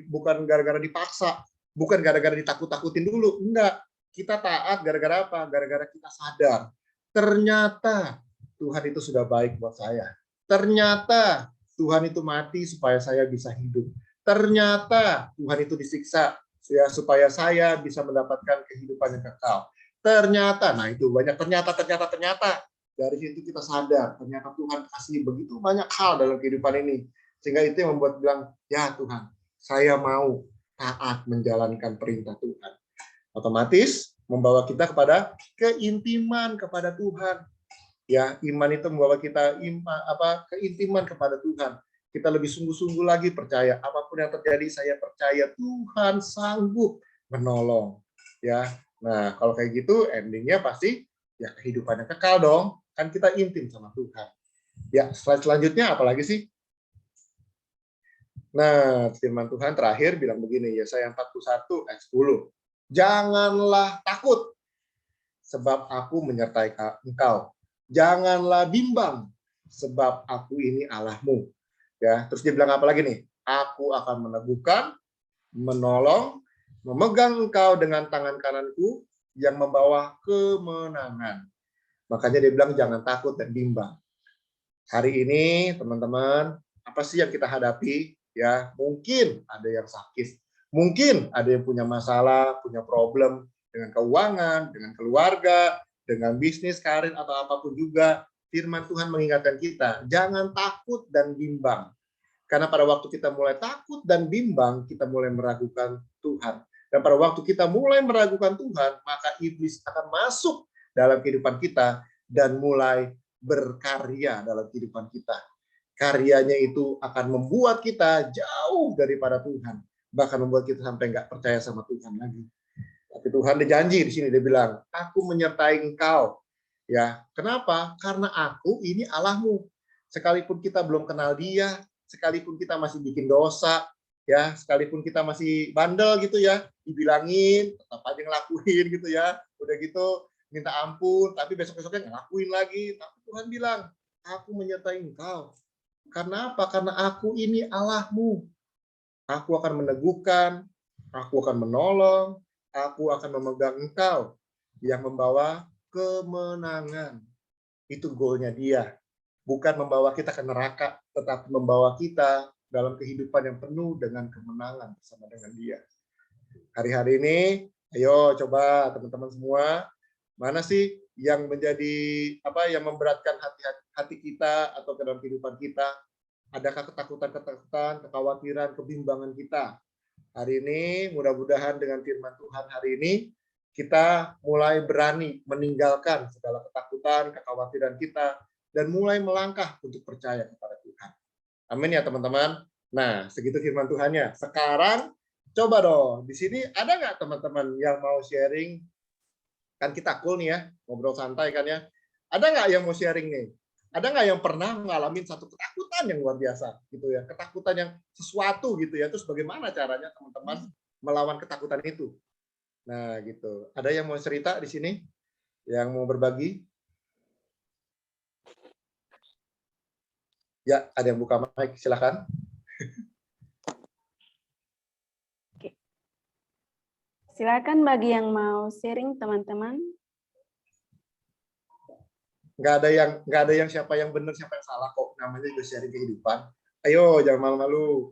bukan gara-gara dipaksa, bukan gara-gara ditakut-takutin dulu, enggak. Kita taat gara-gara apa? Gara-gara kita sadar. Ternyata Tuhan itu sudah baik buat saya. Ternyata Tuhan itu mati supaya saya bisa hidup. Ternyata Tuhan itu disiksa ya, supaya saya bisa mendapatkan kehidupan yang kekal. Ternyata, nah itu banyak ternyata. Dari situ kita sadar, ternyata Tuhan kasih begitu banyak hal dalam kehidupan ini. Sehingga itu yang membuat bilang, ya Tuhan, saya mau taat menjalankan perintah Tuhan. Otomatis membawa kita kepada keintiman kepada Tuhan. Ya, iman itu membawa kita keintiman kepada Tuhan. Kita lebih sungguh-sungguh lagi percaya, apapun yang terjadi, saya percaya Tuhan sanggup menolong. Ya, nah kalau kayak gitu, endingnya pasti ya kehidupan yang kekal dong. Kan kita intim sama Tuhan. Ya, slide selanjutnya apalagi sih? Nah, firman Tuhan terakhir bilang begini, Yesaya 41 ayat 10. Janganlah takut, sebab aku menyertai engkau. Janganlah bimbang, sebab aku ini Allahmu. Ya, terus dia bilang apa lagi nih? Aku akan meneguhkan, menolong, memegang engkau dengan tangan kananku yang membawa kemenangan. Makanya dia bilang jangan takut dan bimbang. Hari ini teman-teman, apa sih yang kita hadapi? Ya, mungkin ada yang sakit, mungkin ada yang punya masalah, punya problem dengan keuangan, dengan keluarga, dengan bisnis, karir atau apapun juga. Firman Tuhan mengingatkan kita, jangan takut dan bimbang. Karena pada waktu kita mulai takut dan bimbang, kita mulai meragukan Tuhan. Dan pada waktu kita mulai meragukan Tuhan, maka iblis akan masuk dalam kehidupan kita dan mulai berkarya dalam kehidupan kita. Karyanya itu akan membuat kita jauh daripada Tuhan. Bahkan membuat kita sampai nggak percaya sama Tuhan lagi. Tapi Tuhan dijanji di sini, dia bilang, aku menyertai engkau. Ya, kenapa? Karena aku ini Allahmu. Sekalipun kita belum kenal dia, sekalipun kita masih bikin dosa, ya, sekalipun kita masih bandel gitu ya, dibilangin, tetap aja ngelakuin gitu ya. Udah gitu minta ampun, tapi besok-besoknya ngelakuin lagi. Tapi Tuhan bilang, aku menyertai engkau. Karena apa? Karena aku ini Allahmu. Aku akan meneguhkan, aku akan menolong, aku akan memegang engkau yang membawa kemenangan. Itu goalnya dia. Bukan membawa kita ke neraka, tetapi membawa kita dalam kehidupan yang penuh dengan kemenangan bersama dengan dia. Hari-hari ini, ayo coba teman-teman semua, mana sih yang menjadi yang memberatkan hati kita atau ke dalam kehidupan kita? Adakah ketakutan, kekhawatiran, kebimbangan kita? Hari ini mudah-mudahan dengan firman Tuhan hari ini kita mulai berani meninggalkan segala ketakutan, kekhawatiran kita dan mulai melangkah untuk percaya kepada Tuhan. Amin ya teman-teman. Nah, segitu firman Tuhannya. Sekarang coba dong, di sini ada nggak teman-teman yang mau sharing? Kan kita cool nih ya, ngobrol santai kan ya. Ada nggak yang mau sharing nih? Ada nggak yang pernah ngalamin satu ketakutan yang luar biasa gitu ya, ketakutan yang sesuatu gitu ya, terus bagaimana caranya teman-teman melawan ketakutan itu? Nah gitu, ada yang mau cerita di sini, yang mau berbagi? Ya, ada yang buka mic, silakan. Silakan bagi yang mau sharing teman-teman. Nggak ada yang siapa yang benar siapa yang salah kok, namanya juga sharing kehidupan. Ayo jangan malu-malu.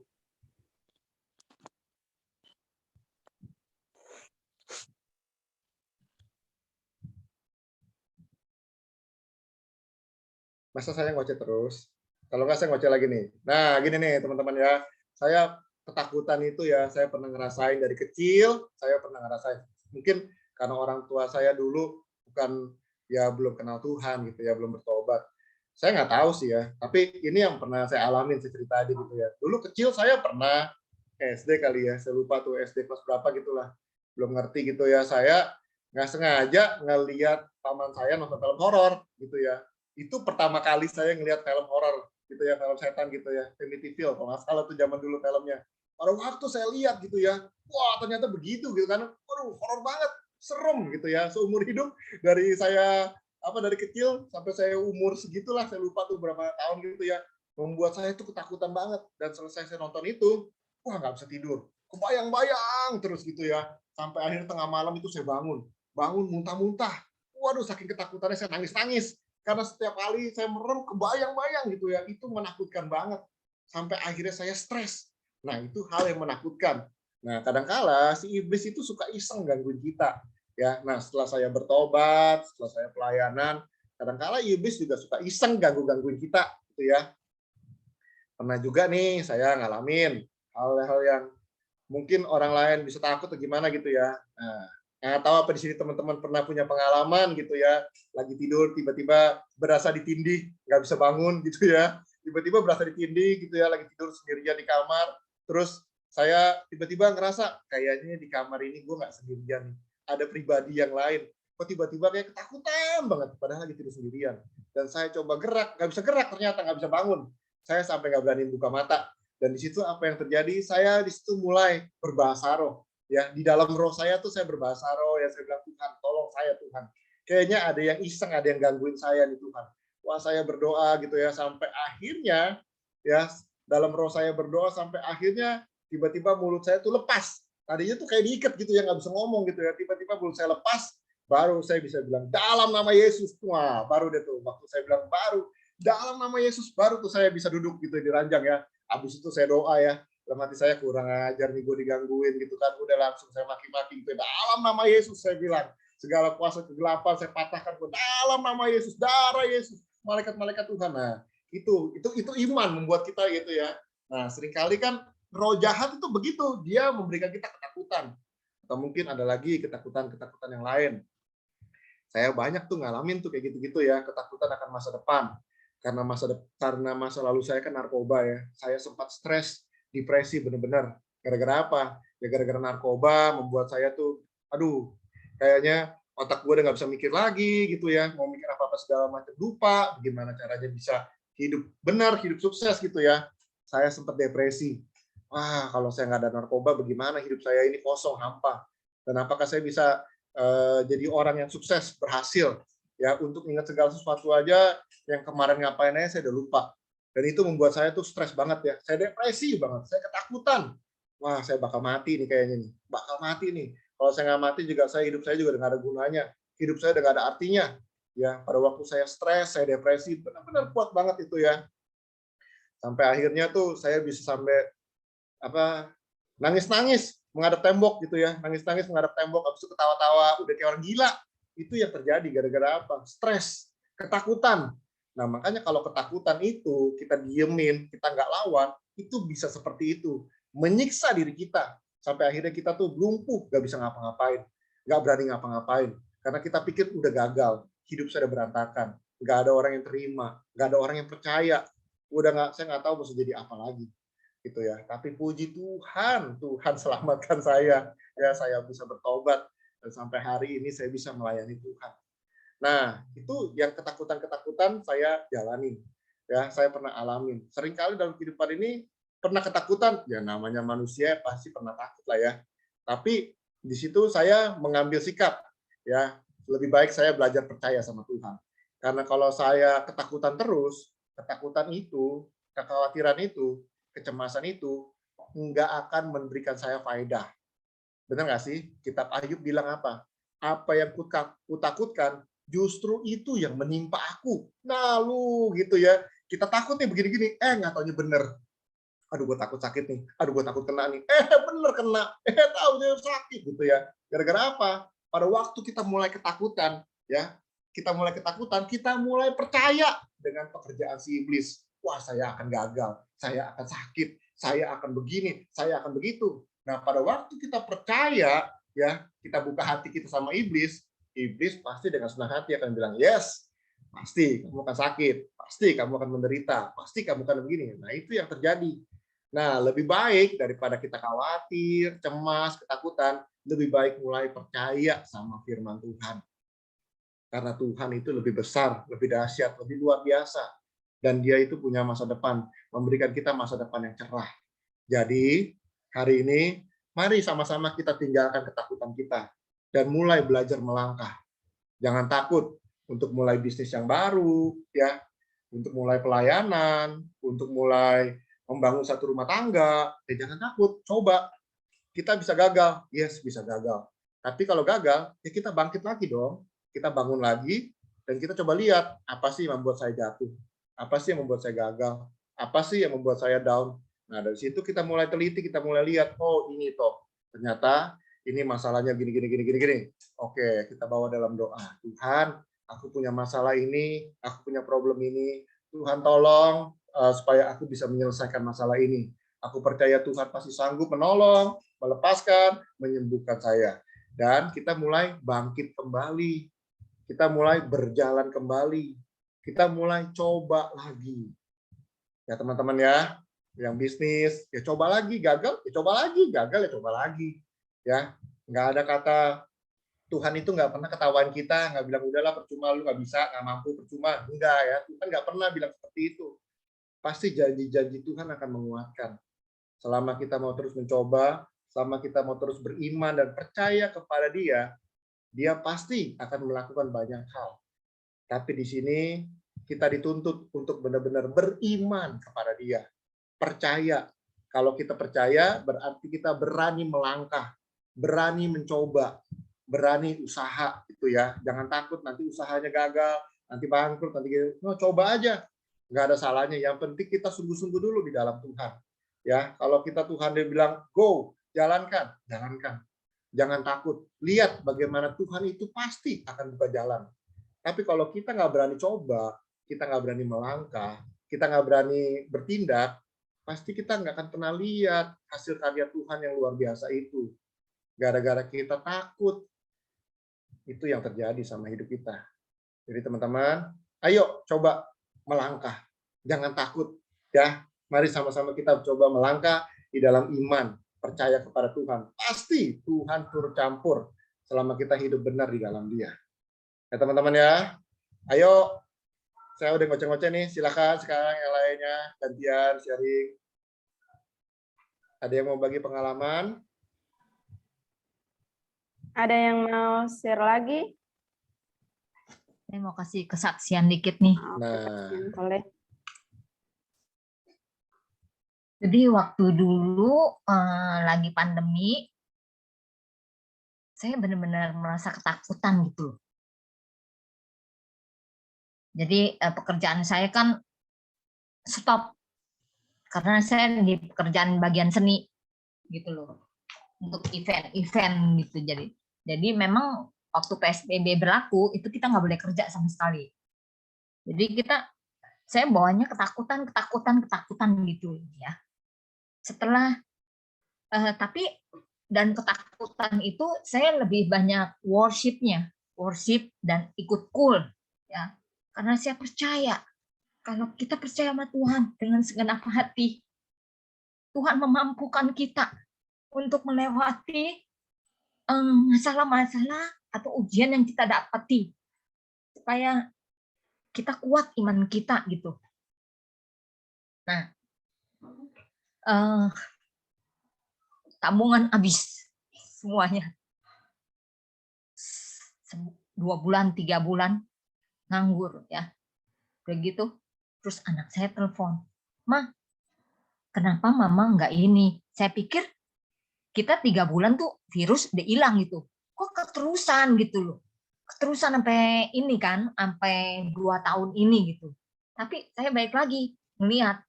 Masa saya ngoceh terus? Kalau nggak saya ngoceh lagi nih. Nah gini nih teman-teman ya, saya ketakutan itu ya saya pernah ngerasain dari kecil, saya pernah ngerasain. Mungkin karena orang tua saya dulu bukan ya belum kenal Tuhan gitu ya, belum bertobat. Saya nggak tahu sih ya, tapi ini yang pernah saya alamin cerita tadi gitu ya. Dulu kecil saya pernah SD kali ya, saya lupa tuh SD kelas berapa gitulah, belum ngerti gitu ya. Saya nggak sengaja ngelihat paman saya nonton film horor gitu ya. Itu pertama kali saya ngelihat film horor gitu ya, film setan gitu ya, Amityville kalau nggak salah tuh zaman dulu filmnya. Pada waktu saya lihat gitu ya, wah ternyata begitu gitu kan, waduh horor banget, serem gitu ya. Seumur hidup dari saya dari kecil sampai saya umur segitulah, saya lupa tuh berapa tahun gitu ya, membuat saya tuh ketakutan banget. Dan selesai saya nonton itu, wah nggak bisa tidur, kebayang-bayang terus gitu ya, sampai akhir tengah malam itu saya bangun muntah-muntah. Waduh saking ketakutannya saya nangis-nangis karena setiap kali saya merem kebayang-bayang gitu ya, itu menakutkan banget sampai akhirnya saya stres. Nah itu hal yang menakutkan. Nah kadangkala si iblis itu suka iseng gangguin kita ya. Nah setelah saya bertobat, setelah saya pelayanan, kadangkala iblis juga suka iseng gangguin kita gitu ya. Pernah juga nih saya ngalamin hal-hal yang mungkin orang lain bisa takut atau gimana gitu ya. Nah, tahu apa di sini teman-teman pernah punya pengalaman gitu ya, lagi tidur tiba-tiba berasa ditindih, nggak bisa bangun gitu ya, tiba-tiba berasa ditindih gitu ya, lagi tidur sendirian di kamar, terus saya tiba-tiba ngerasa kayaknya di kamar ini gue nggak sendirian, ada pribadi yang lain, kok tiba-tiba kayak ketakutan banget, padahal lagi tidur sendirian, dan saya coba gerak, nggak bisa gerak ternyata, nggak bisa bangun, saya sampai nggak berani buka mata, dan di situ apa yang terjadi, saya di situ mulai berbahasa roh. Ya di dalam roh saya tuh saya berbahasa roh ya, saya bilang Tuhan tolong saya Tuhan, kayaknya ada yang iseng, ada yang gangguin saya nih Tuhan. Wah saya berdoa gitu ya, sampai akhirnya ya dalam roh saya berdoa sampai akhirnya tiba-tiba mulut saya tuh lepas Tadinya tuh kayak diikat gitu ya, nggak bisa ngomong gitu ya. Tiba-tiba belum saya lepas, baru saya bisa bilang dalam nama Yesus. Wah, baru deh tuh waktu saya bilang baru dalam nama Yesus, baru tuh saya bisa duduk gitu di ranjang ya. Habis itu saya doa ya. Dalam hati saya kurang ajar nih gue digangguin gitu kan. Udah langsung saya maki-maki gitu. Dalam nama Yesus saya bilang. Segala kuasa kegelapan saya patahkan ke dalam nama Yesus, darah Yesus, malaikat-malaikat Tuhan. Nah, itu iman membuat kita gitu ya. Nah, seringkali kan roh jahat itu begitu, dia memberikan kita ketakutan. Atau mungkin ada lagi ketakutan-ketakutan yang lain. Saya banyak tuh ngalamin tuh kayak gitu-gitu ya, ketakutan akan masa depan. Karena masa lalu saya kan narkoba ya. Saya sempat stres, depresi benar-benar. Gara-gara apa? Ya gara-gara narkoba membuat saya tuh aduh, kayaknya otak gue udah nggak bisa mikir lagi gitu ya, mau mikir apa-apa segala macam, lupa gimana caranya bisa hidup benar, hidup sukses gitu ya. Saya sempat depresi. Wah, kalau saya nggak ada narkoba, bagaimana hidup saya ini kosong, hampa. Dan apakah saya bisa jadi orang yang sukses, berhasil? Ya, untuk ingat segala sesuatu aja, yang kemarin ngapain aja saya udah lupa. Dan itu membuat saya tuh stres banget ya. Saya depresi banget, saya ketakutan. Wah, saya bakal mati nih kayaknya nih. Bakal mati nih. Kalau saya nggak mati juga hidup saya juga nggak ada gunanya. Hidup saya udah nggak ada artinya. Ya, pada waktu saya stres, saya depresi, benar-benar kuat banget itu ya. Sampai akhirnya tuh saya bisa sampai nangis-nangis menghadap tembok gitu ya, nangis-nangis menghadap tembok, habis itu ketawa-tawa, udah kayak orang gila. Itu yang terjadi gara-gara apa? Stres, ketakutan. Nah, makanya kalau ketakutan itu kita diemin, kita nggak lawan, itu bisa seperti itu, menyiksa diri kita sampai akhirnya kita tuh lumpuh, nggak bisa ngapa-ngapain, nggak berani ngapa-ngapain, karena kita pikir udah gagal, hidup saya udah berantakan, nggak ada orang yang terima, nggak ada orang yang percaya, udah nggak, saya nggak tahu mau jadi apa lagi gitu ya. Tapi puji Tuhan, Tuhan selamatkan saya, ya saya bisa bertobat dan sampai hari ini saya bisa melayani Tuhan. Nah, itu yang ketakutan-ketakutan saya jalani, ya saya pernah alamin. Seringkali dalam kehidupan ini pernah ketakutan, ya namanya manusia pasti pernah takut lah ya. Tapi di situ saya mengambil sikap, ya lebih baik saya belajar percaya sama Tuhan. Karena kalau saya ketakutan terus, ketakutan itu, kekhawatiran itu, kecemasan itu nggak akan memberikan saya faedah. Benar nggak sih? Kitab Ayub bilang apa? Apa yang kutakutkan justru itu yang menimpa aku. Nah, lu gitu ya. Kita takut nih begini-gini, nggak taunya bener. Aduh, gue takut sakit nih. Aduh, gue takut kena nih. Bener kena. Taunya sakit gitu ya. Gara-gara apa? Pada waktu kita mulai ketakutan, ya, kita mulai percaya dengan pekerjaan si iblis. Wah, saya akan gagal, saya akan sakit, saya akan begini, saya akan begitu. Nah, pada waktu kita percaya, ya, kita buka hati kita sama iblis, iblis pasti dengan senang hati akan bilang, yes, pasti kamu akan sakit, pasti kamu akan menderita, pasti kamu akan begini. Nah, itu yang terjadi. Nah, lebih baik daripada kita khawatir, cemas, ketakutan, lebih baik mulai percaya sama firman Tuhan. Karena Tuhan itu lebih besar, lebih dahsyat, lebih luar biasa. Dan dia itu punya masa depan, memberikan kita masa depan yang cerah. Jadi, hari ini, mari sama-sama kita tinggalkan ketakutan kita dan mulai belajar melangkah. Jangan takut untuk mulai bisnis yang baru, ya, untuk mulai pelayanan, untuk mulai membangun satu rumah tangga. Jangan takut, coba. Kita bisa gagal, yes, bisa gagal. Tapi kalau gagal, ya kita bangkit lagi dong. Kita bangun lagi, dan kita coba lihat, apa sih yang membuat saya jatuh? Apa sih yang membuat saya gagal? Apa sih yang membuat saya down? Nah, dari situ kita mulai teliti, kita mulai lihat, oh ini toh, ternyata ini masalahnya gini. Oke, kita bawa dalam doa. Tuhan, aku punya masalah ini, aku punya problem ini. Tuhan tolong supaya aku bisa menyelesaikan masalah ini. Aku percaya Tuhan pasti sanggup menolong, melepaskan, menyembuhkan saya. Dan kita mulai bangkit kembali. Kita mulai berjalan kembali. Kita mulai coba lagi. Ya teman-teman ya, yang bisnis, ya coba lagi, gagal, ya coba lagi, gagal, ya coba lagi. Ya, nggak ada kata Tuhan itu nggak pernah ketahuan kita, nggak bilang udahlah percuma, lu nggak bisa, nggak mampu, percuma. Enggak ya, Tuhan nggak pernah bilang seperti itu. Pasti janji-janji Tuhan akan menguatkan. Selama kita mau terus mencoba, selama kita mau terus beriman dan percaya kepada Dia, Dia pasti akan melakukan banyak hal. Tapi di sini kita dituntut untuk benar-benar beriman kepada Dia. Percaya. Kalau kita percaya, berarti kita berani melangkah. berani mencoba, berani usaha itu ya. Jangan takut nanti usahanya gagal, nanti bangkrut, nanti gitu. No, coba aja. Nggak ada salahnya. Yang penting kita sungguh-sungguh dulu di dalam Tuhan. Ya, kalau kita Tuhan dia bilang go, jalankan, jalankan. Jangan takut. Lihat bagaimana Tuhan itu pasti akan buka jalan. Tapi kalau kita nggak berani coba, kita nggak berani melangkah, kita nggak berani bertindak, pasti kita nggak akan pernah lihat hasil karya Tuhan yang luar biasa itu. Gara-gara kita takut, itu yang terjadi sama hidup kita. Jadi teman-teman, ayo coba melangkah. Jangan takut. Ya, mari sama-sama kita coba melangkah di dalam iman. Percaya kepada Tuhan. Pasti Tuhan turut campur selama kita hidup benar di dalam Dia. Ya teman-teman ya, ayo, saya udah ngoceh-ngoceh nih, silakan sekarang yang lainnya, gantian, sharing. Ada yang mau bagi pengalaman? Ada yang mau share lagi? Saya mau kasih kesaksian dikit nih. Nah, Boleh. Jadi waktu dulu lagi pandemi, saya benar-benar merasa ketakutan gitu. Jadi pekerjaan saya kan stop karena saya di pekerjaan bagian seni gitu loh, untuk event-event gitu. Jadi memang waktu PSBB berlaku itu kita nggak boleh kerja sama sekali. Jadi saya bawanya ketakutan gitu ya. Setelah dan ketakutan itu saya lebih banyak worship dan ikut cool ya. Karena saya percaya, kalau kita percaya sama Tuhan dengan segenap hati, Tuhan memampukan kita untuk melewati masalah-masalah atau ujian yang kita dapati, supaya kita kuat iman kita gitu. Nah, tabungan habis semuanya. 2 bulan, 3 bulan, nganggur ya. Begitu, terus anak saya telepon, "Ma, kenapa mama nggak ini?" Saya pikir kita 3 bulan tuh virus udah hilang gitu. Kok keterusan gitu loh. Keterusan sampai ini kan, sampai 2 tahun ini gitu. Tapi saya balik lagi ngelihat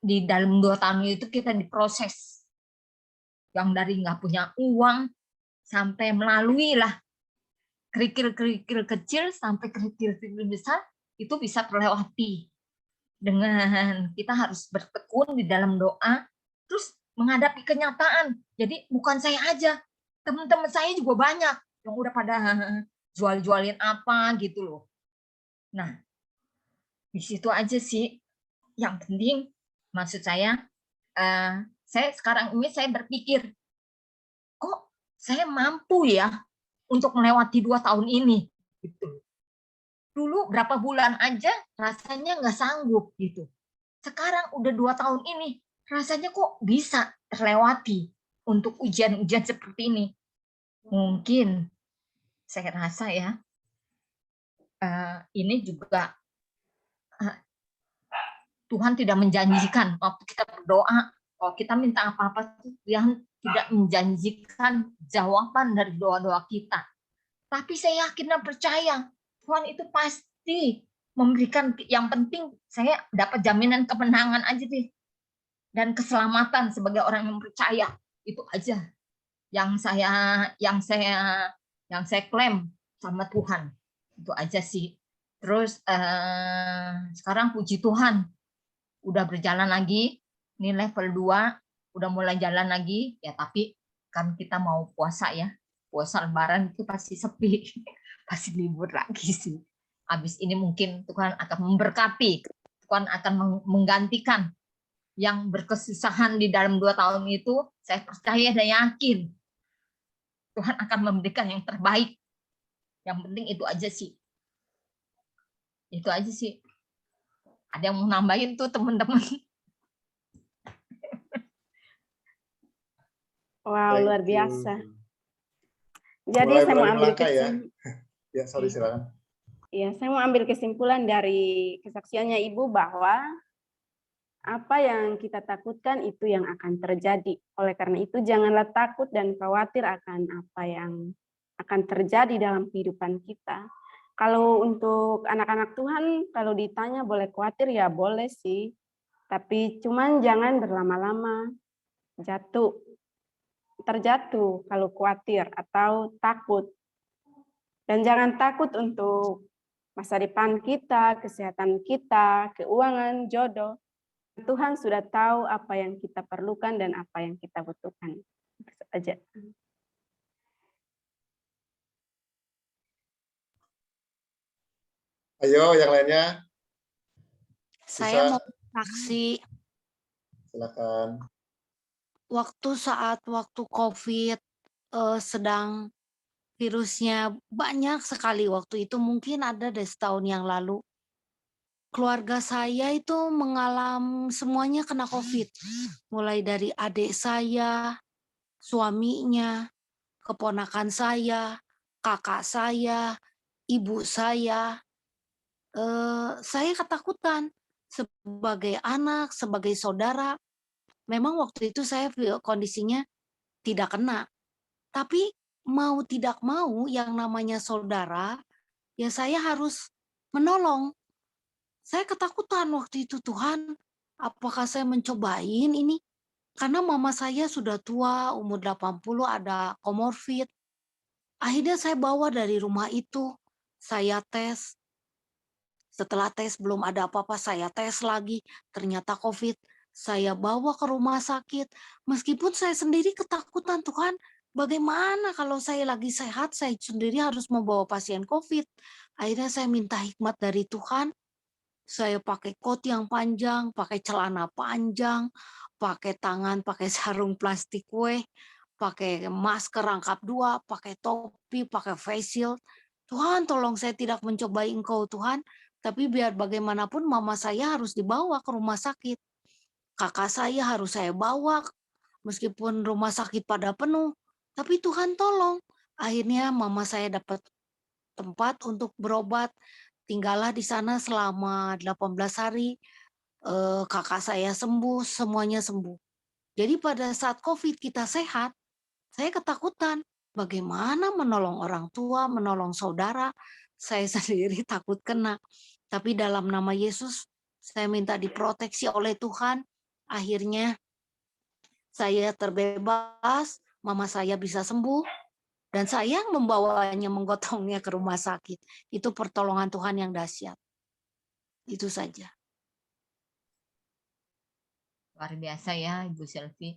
di dalam 2 tahun itu kita diproses. Yang dari nggak punya uang sampai melalui lah kerikil-kerikil kecil sampai kerikil-kerikil besar, itu bisa terlewati dengan kita harus bertekun di dalam doa, terus menghadapi kenyataan. Jadi bukan saya aja, teman-teman saya juga banyak yang udah pada jual-jualin apa gitu loh. Nah, di situ aja sih. Yang penting, maksud saya sekarang ini saya berpikir, kok saya mampu ya untuk melewati 2 tahun ini gitu. Dulu berapa bulan aja rasanya nggak sanggup gitu. Sekarang udah 2 tahun ini rasanya kok bisa terlewati untuk ujian-ujian seperti ini. Mungkin saya rasa ya ini juga Tuhan tidak menjanjikan waktu kita berdoa, kalau kita minta apa-apa Tuhan tidak menjanjikan jawaban dari doa-doa kita. Tapi saya yakin dan percaya Tuhan itu pasti memberikan. Yang penting saya dapat jaminan kemenangan aja deh, dan keselamatan sebagai orang yang percaya. Itu aja yang saya klaim sama Tuhan. Itu aja sih. Terus sekarang puji Tuhan udah berjalan lagi, ini level 2 udah mulai jalan lagi ya. Tapi kan kita mau puasa ya, puasa Lebaran itu pasti sepi, pasti libur lagi sih. Habis ini mungkin Tuhan akan memberkati, Tuhan akan menggantikan yang berkesusahan di dalam 2 tahun itu. Saya percaya dan yakin Tuhan akan memberikan yang terbaik. Yang penting itu aja sih. Itu aja sih. Ada yang mau nambahin tuh teman-teman? Wow, luar biasa. Jadi Mulai saya mau berani ambil melangkah ya. kesimpulan. Ya, sorry silakan. Ya, saya mau ambil kesimpulan dari kesaksiannya Ibu bahwa Apa yang kita takutkan itu yang akan terjadi. Oleh karena itu janganlah takut dan khawatir akan apa yang akan terjadi dalam kehidupan kita. Kalau untuk anak-anak Tuhan, kalau ditanya boleh khawatir ya boleh sih. Tapi cuman jangan berlama-lama terjatuh kalau khawatir atau takut. Dan jangan takut untuk masa depan kita, kesehatan kita, keuangan, jodoh. Tuhan sudah tahu apa yang kita perlukan dan apa yang kita butuhkan. Itu saja. Ayo, yang lainnya, Saya bisa mau saksi silakan. waktu COVID sedang virusnya banyak sekali waktu itu, mungkin ada deh setahun yang lalu. Keluarga saya itu mengalami semuanya kena COVID. Mulai dari adik saya, suaminya, keponakan saya, kakak saya, ibu saya. Saya ketakutan sebagai anak, sebagai saudara. Memang waktu itu saya kondisinya tidak kena. Tapi mau tidak mau yang namanya saudara, ya saya harus menolong. Saya ketakutan waktu itu, Tuhan, apakah saya mencobain ini? Karena mama saya sudah tua, umur 80, ada komorbid. Akhirnya saya bawa dari rumah itu, saya tes. Setelah tes belum ada apa-apa, saya tes lagi, ternyata COVID. Saya bawa ke rumah sakit. Meskipun saya sendiri ketakutan, Tuhan, bagaimana kalau saya lagi sehat, saya sendiri harus membawa pasien COVID. Akhirnya saya minta hikmat dari Tuhan. Saya pakai kot yang panjang, pakai celana panjang, pakai tangan, pakai sarung plastik kue, pakai masker rangkap 2, pakai topi, pakai face shield. Tuhan, tolong saya tidak mencobai Engkau, Tuhan. Tapi biar bagaimanapun mama saya harus dibawa ke rumah sakit. Kakak saya harus saya bawa, meskipun rumah sakit pada penuh. Tapi Tuhan tolong. Akhirnya mama saya dapat tempat untuk berobat. Tinggallah di sana selama 18 hari. Kakak saya sembuh, semuanya sembuh. Jadi pada saat COVID kita sehat, saya ketakutan. Bagaimana menolong orang tua, menolong saudara. Saya sendiri takut kena. Tapi dalam nama Yesus, saya minta diproteksi oleh Tuhan. Akhirnya saya terbebas, mama saya bisa sembuh, dan saya membawanya, menggotongnya ke rumah sakit. Itu pertolongan Tuhan yang dahsyat. Itu saja. Luar biasa ya Ibu Selvi.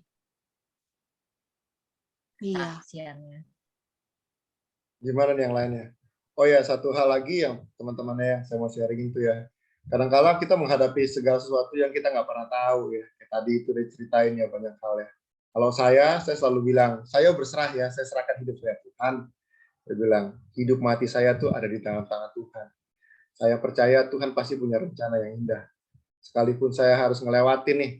Iya. Saksiannya. Gimana nih yang lainnya? Oh ya, satu hal lagi yang teman-temannya yang saya mau sharing itu ya. Kadang-kala kita menghadapi segala sesuatu yang kita nggak pernah tahu ya. Kayak tadi itu diceritain ya banyak hal ya. Kalau saya selalu bilang, saya berserah ya, saya serahkan hidup saya Tuhan. Saya bilang, hidup mati saya tuh ada di tangan Tuhan. Saya percaya Tuhan pasti punya rencana yang indah. Sekalipun saya harus melewati nih,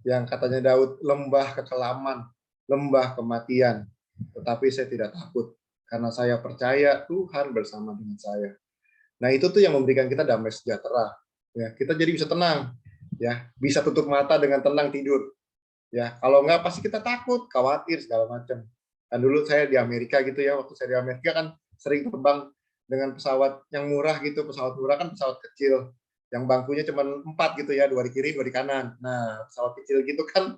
yang katanya Daud, lembah kekelaman, lembah kematian. Tetapi saya tidak takut. Karena saya percaya Tuhan bersama dengan saya. Nah, itu tuh yang memberikan kita damai sejahtera. Ya, kita jadi bisa tenang. Ya, bisa tutup mata dengan tenang tidur. Ya, kalau enggak pasti kita takut, khawatir segala macam. Dan dulu saya di Amerika gitu ya, waktu saya di Amerika kan sering terbang dengan pesawat yang murah gitu, pesawat murah kan pesawat kecil yang bangkunya cuma 4 gitu ya, 2 di kiri, 2 di kanan. Nah, pesawat kecil gitu kan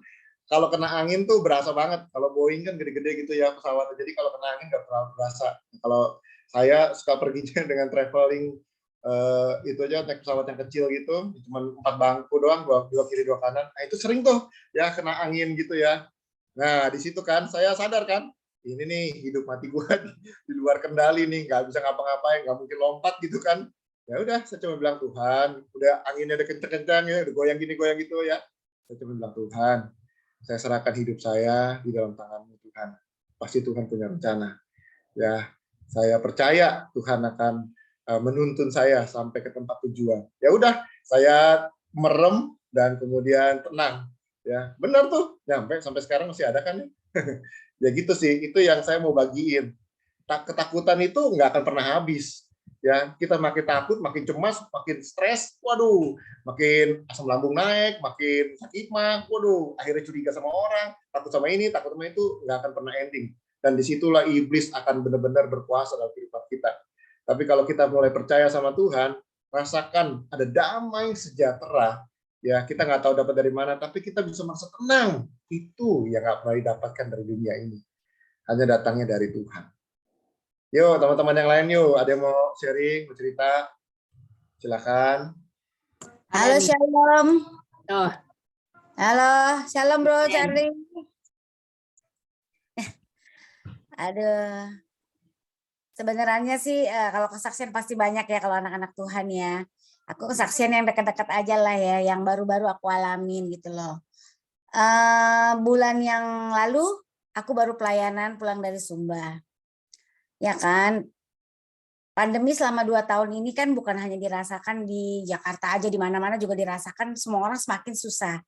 kalau kena angin tuh berasa banget. Kalau Boeing kan gede-gede gitu ya pesawatnya. Jadi kalau kena angin nggak terlalu berasa. Kalau saya suka perginya dengan traveling itu aja naik pesawat yang kecil gitu, cuma 4 bangku doang, 2 kiri 2 kanan. Nah, itu sering tuh ya kena angin gitu ya. Nah, di situ kan saya sadar kan, ini nih hidup mati gue di luar kendali nih, nggak bisa ngapa-ngapain, nggak mungkin lompat gitu kan. Ya udah, saya cuma bilang Tuhan, udah anginnya udah kenceng-kenceng ya, udah goyang gini goyang gitu ya. Saya cuma bilang Tuhan, saya serahkan hidup saya di dalam tangan-Mu Tuhan. Pasti Tuhan punya rencana. Ya, saya percaya Tuhan akan menuntun saya sampai ke tempat tujuan. Ya udah, saya merem dan kemudian tenang. Ya, benar tuh. Nyampe sampai sekarang masih ada kan ya. Ya gitu sih, itu yang saya mau bagiin. Ketakutan itu nggak akan pernah habis. Ya, kita makin takut, makin cemas, makin stres, waduh, makin asam lambung naik, makin sakit mah, waduh, akhirnya curiga sama orang, takut sama ini, takut sama itu, nggak akan pernah ending. Dan disitulah iblis akan benar-benar berkuasa dalam kehidupan kita. Tapi kalau kita mulai percaya sama Tuhan, rasakan ada damai sejahtera, ya kita nggak tahu dapat dari mana, tapi kita bisa merasa tenang. Itu yang nggak pernah didapatkan dari dunia ini, hanya datangnya dari Tuhan. Yuk teman-teman yang lain yuk, ada yang mau sharing, mau cerita, silakan. Halo Shalom. Oh, Halo, Shalom Bro Charlie. Aduh. Sebenarnya sih kalau kesaksian pasti banyak ya kalau anak-anak Tuhan ya. Aku kesaksian yang dekat-dekat aja lah ya, yang baru-baru aku alamin gitu loh. Bulan yang lalu aku baru pelayanan pulang dari Sumba. Ya kan, pandemi selama 2 tahun ini kan bukan hanya dirasakan di Jakarta aja, di mana-mana juga dirasakan, semua orang semakin susah.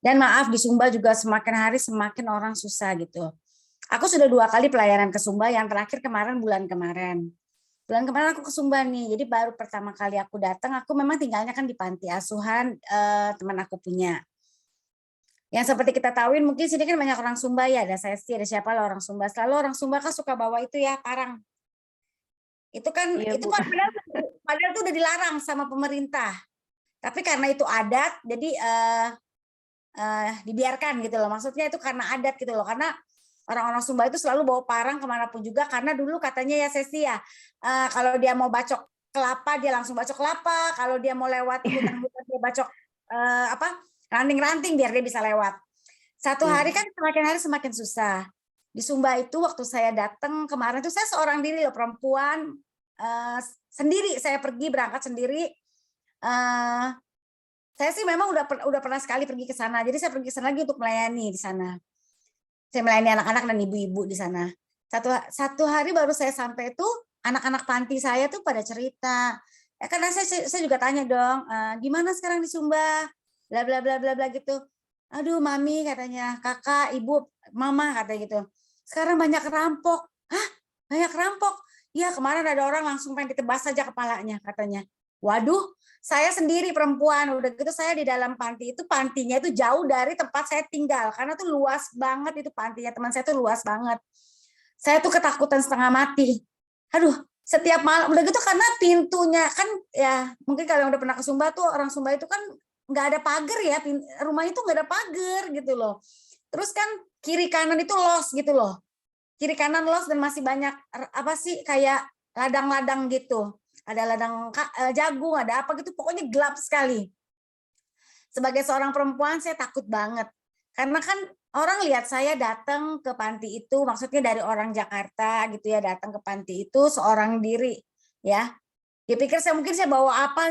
Dan maaf, di Sumba juga semakin hari semakin orang susah gitu. Aku sudah 2 kali pelayanan ke Sumba, yang terakhir kemarin bulan kemarin. Bulan kemarin aku ke Sumba nih, jadi baru pertama kali aku datang, aku memang tinggalnya kan di panti asuhan teman aku punya. Yang seperti kita tahuin mungkin sini kan banyak orang Sumba ya, ada Sesti, ada siapa lah orang Sumba. Selalu orang Sumba kan suka bawa itu ya, parang. Itu kan Iya, itu Bu. kan padahal itu udah dilarang sama pemerintah. Tapi karena itu adat, jadi dibiarkan gitu loh. Maksudnya itu karena adat gitu loh. Karena orang-orang Sumba itu selalu bawa parang kemanapun juga. Karena dulu katanya ya Sesti ya, kalau dia mau bacok kelapa dia langsung bacok kelapa. Kalau dia mau lewat hutan-hutan dia bacok ranting-ranting biar dia bisa lewat. Satu hari kan semakin hari semakin susah. Di Sumba itu waktu saya datang kemarin itu saya seorang diri loh, perempuan sendiri, saya pergi berangkat sendiri. Saya sih memang udah pernah sekali pergi ke sana. Jadi saya pergi ke sana lagi untuk melayani di sana. Saya melayani anak-anak dan ibu-ibu di sana. Satu hari baru saya sampai itu anak-anak panti saya tuh pada cerita. Ya, karena saya juga tanya dong, gimana sekarang di Sumba? Bla bla bla bla bla gitu. Aduh mami katanya, kakak, ibu, mama katanya gitu. Sekarang banyak rampok. Hah? Banyak rampok? Iya kemarin ada orang langsung pengen ditebas saja kepalanya katanya. Waduh, saya sendiri perempuan, udah gitu saya di dalam panti itu, pantinya itu jauh dari tempat saya tinggal. Karena tuh luas banget itu pantinya, teman saya tuh luas banget. Saya tuh ketakutan setengah mati. Aduh, setiap malam, udah gitu karena pintunya kan ya, mungkin kalau yang udah pernah ke Sumba tuh, orang Sumba itu kan nggak ada pagar ya, rumah itu nggak ada pagar gitu loh. Terus kan kiri kanan itu los gitu loh. Kiri kanan los dan masih banyak kayak ladang-ladang gitu. Ada ladang jagung, ada apa gitu, pokoknya gelap sekali. Sebagai seorang perempuan saya takut banget. Karena kan orang lihat saya datang ke panti itu, maksudnya dari orang Jakarta gitu ya, datang ke panti itu seorang diri ya. Dia pikir mungkin saya bawa apa,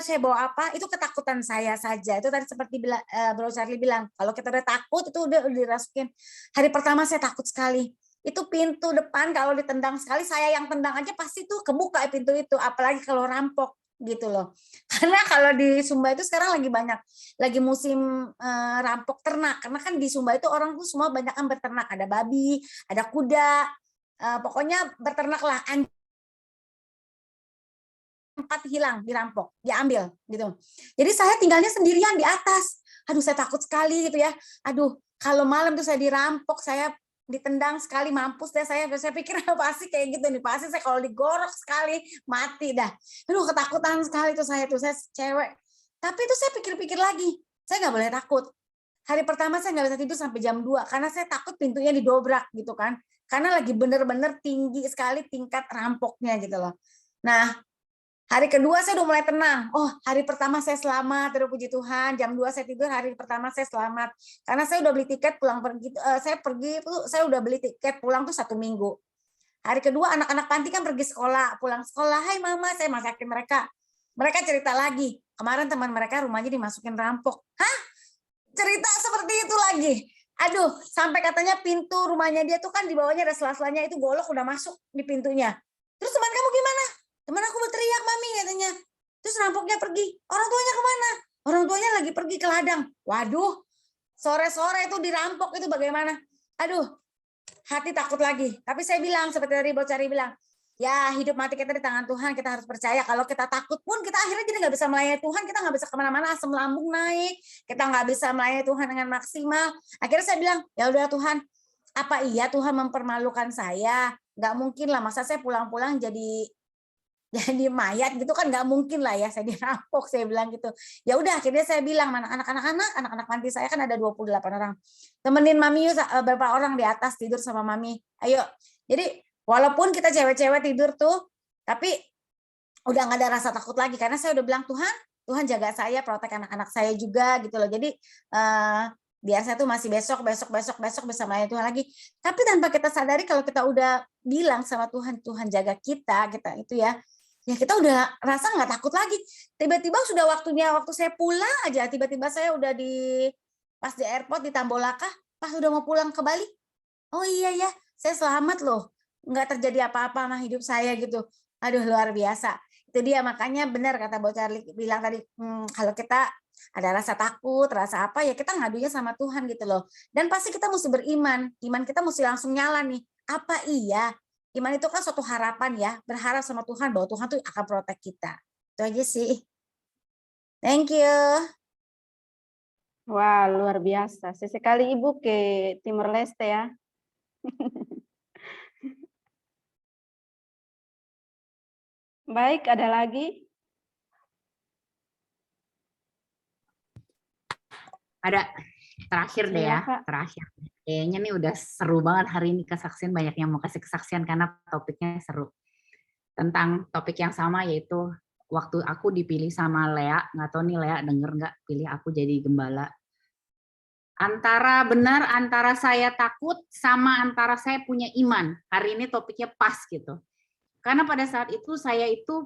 itu ketakutan saya saja. Itu tadi seperti Bro Charlie bilang, kalau kita udah takut itu udah dirasukin. Hari pertama saya takut sekali. Itu pintu depan kalau ditendang sekali, saya yang tendang aja pasti tuh kebuka pintu itu, apalagi kalau rampok gitu loh. Karena kalau di Sumba itu sekarang lagi musim rampok ternak. Karena kan di Sumba itu orang tuh semua banyak kan berternak, ada babi, ada kuda, pokoknya berternak lah. Tempat hilang, dirampok, diambil gitu. Jadi saya tinggalnya sendirian di atas. Aduh, saya takut sekali gitu ya. Aduh, kalau malam tuh saya dirampok, saya ditendang sekali, mampus deh saya pikir pasti kayak gitu nih. Pasti saya kalau digorok sekali mati dah. Aduh, ketakutan sekali tuh saya cewek. Tapi itu saya pikir-pikir lagi, saya nggak boleh takut. Hari pertama saya nggak bisa tidur sampai jam 2 karena saya takut pintunya didobrak gitu kan. Karena lagi bener-bener tinggi sekali tingkat rampoknya gitu loh. Nah, hari kedua saya udah mulai tenang. Oh, hari pertama saya selamat, terus puji Tuhan. Jam 2 saya tidur, hari pertama saya selamat. Karena saya udah beli tiket pulang pergi. Saya udah beli tiket pulang tuh 1 minggu. Hari kedua anak-anak panti kan pergi sekolah, pulang sekolah. Hai mama, saya masakin mereka. Mereka cerita lagi. Kemarin teman mereka rumahnya dimasukin rampok. Hah? Cerita seperti itu lagi. Aduh, sampai katanya pintu rumahnya dia tuh kan di bawahnya ada sela-selanya, itu golok udah masuk di pintunya. Terus teman kamu gimana? Teman aku berteriak, mami katanya. Terus rampoknya pergi. Orang tuanya kemana? Orang tuanya lagi pergi ke ladang. Waduh, sore-sore itu dirampok itu bagaimana? Aduh, hati takut lagi. Tapi saya bilang, seperti tadi Bro Cari bilang, Ya, hidup mati kita di tangan Tuhan, kita harus percaya. Kalau kita takut pun, kita akhirnya jadi nggak bisa melayani Tuhan, kita nggak bisa kemana-mana, asam lambung naik, kita nggak bisa melayani Tuhan dengan maksimal. Akhirnya saya bilang, ya udah Tuhan, apa iya Tuhan mempermalukan saya? Nggak mungkin lah, masa saya pulang-pulang jadi mayat gitu kan, nggak mungkin lah ya, saya dirampok, saya bilang gitu. Ya udah, akhirnya saya bilang, mana anak-anak panti saya kan ada 28 orang. Temenin Mami yuk, beberapa orang di atas tidur sama Mami. Ayo. Jadi walaupun kita cewek-cewek tidur tuh, tapi udah nggak ada rasa takut lagi karena saya udah bilang Tuhan jaga saya, protek anak-anak saya juga gitu loh. Jadi biar saya tuh masih besok bisa melayani Tuhan lagi. Tapi tanpa kita sadari kalau kita udah bilang sama Tuhan, Tuhan jaga kita itu ya kita udah rasa nggak takut lagi. Tiba-tiba sudah waktu saya pulang aja, tiba-tiba saya udah pas di airport di Tambolaka, pas udah mau pulang ke Bali. Oh iya ya, saya selamat loh. Nggak terjadi apa-apa sama hidup saya gitu. Aduh, luar biasa. Itu dia, makanya benar kata Bo Charlie bilang tadi, kalau kita ada rasa takut, rasa apa, ya kita ngadunya sama Tuhan gitu loh. Dan pasti kita mesti beriman. Iman kita mesti langsung nyala nih. Apa iya? Iman itu kan suatu harapan ya, berharap sama Tuhan bahwa Tuhan tuh akan protek kita. Itu aja sih. Thank you. Wah, luar biasa. Sesekali Ibu ke Timor Leste ya. Baik, ada lagi? Ada terakhir deh Iya, ya, Kak. terakhir. Kayaknya nih udah seru banget hari ini kesaksian, banyak yang mau kasih kesaksian karena topiknya seru. Tentang topik yang sama yaitu waktu aku dipilih sama Lea, nggak tahu nih Lea denger nggak pilih aku jadi gembala. Antara saya takut sama antara saya punya iman. Hari ini topiknya pas gitu. Karena pada saat itu saya itu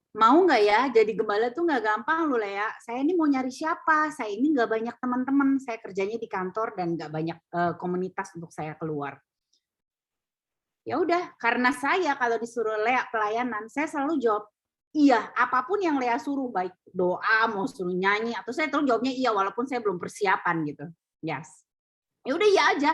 mau nggak ya jadi gembala tuh nggak gampang loh Lea. Saya ini mau nyari siapa? Saya ini nggak banyak teman-teman. Saya kerjanya di kantor dan nggak banyak komunitas untuk saya keluar. Ya udah, karena saya kalau disuruh Lea pelayanan, saya selalu jawab iya. Apapun yang Lea suruh, baik doa, mau suruh nyanyi, atau saya terus jawabnya iya walaupun saya belum persiapan gitu. Yes. Ya udah iya aja.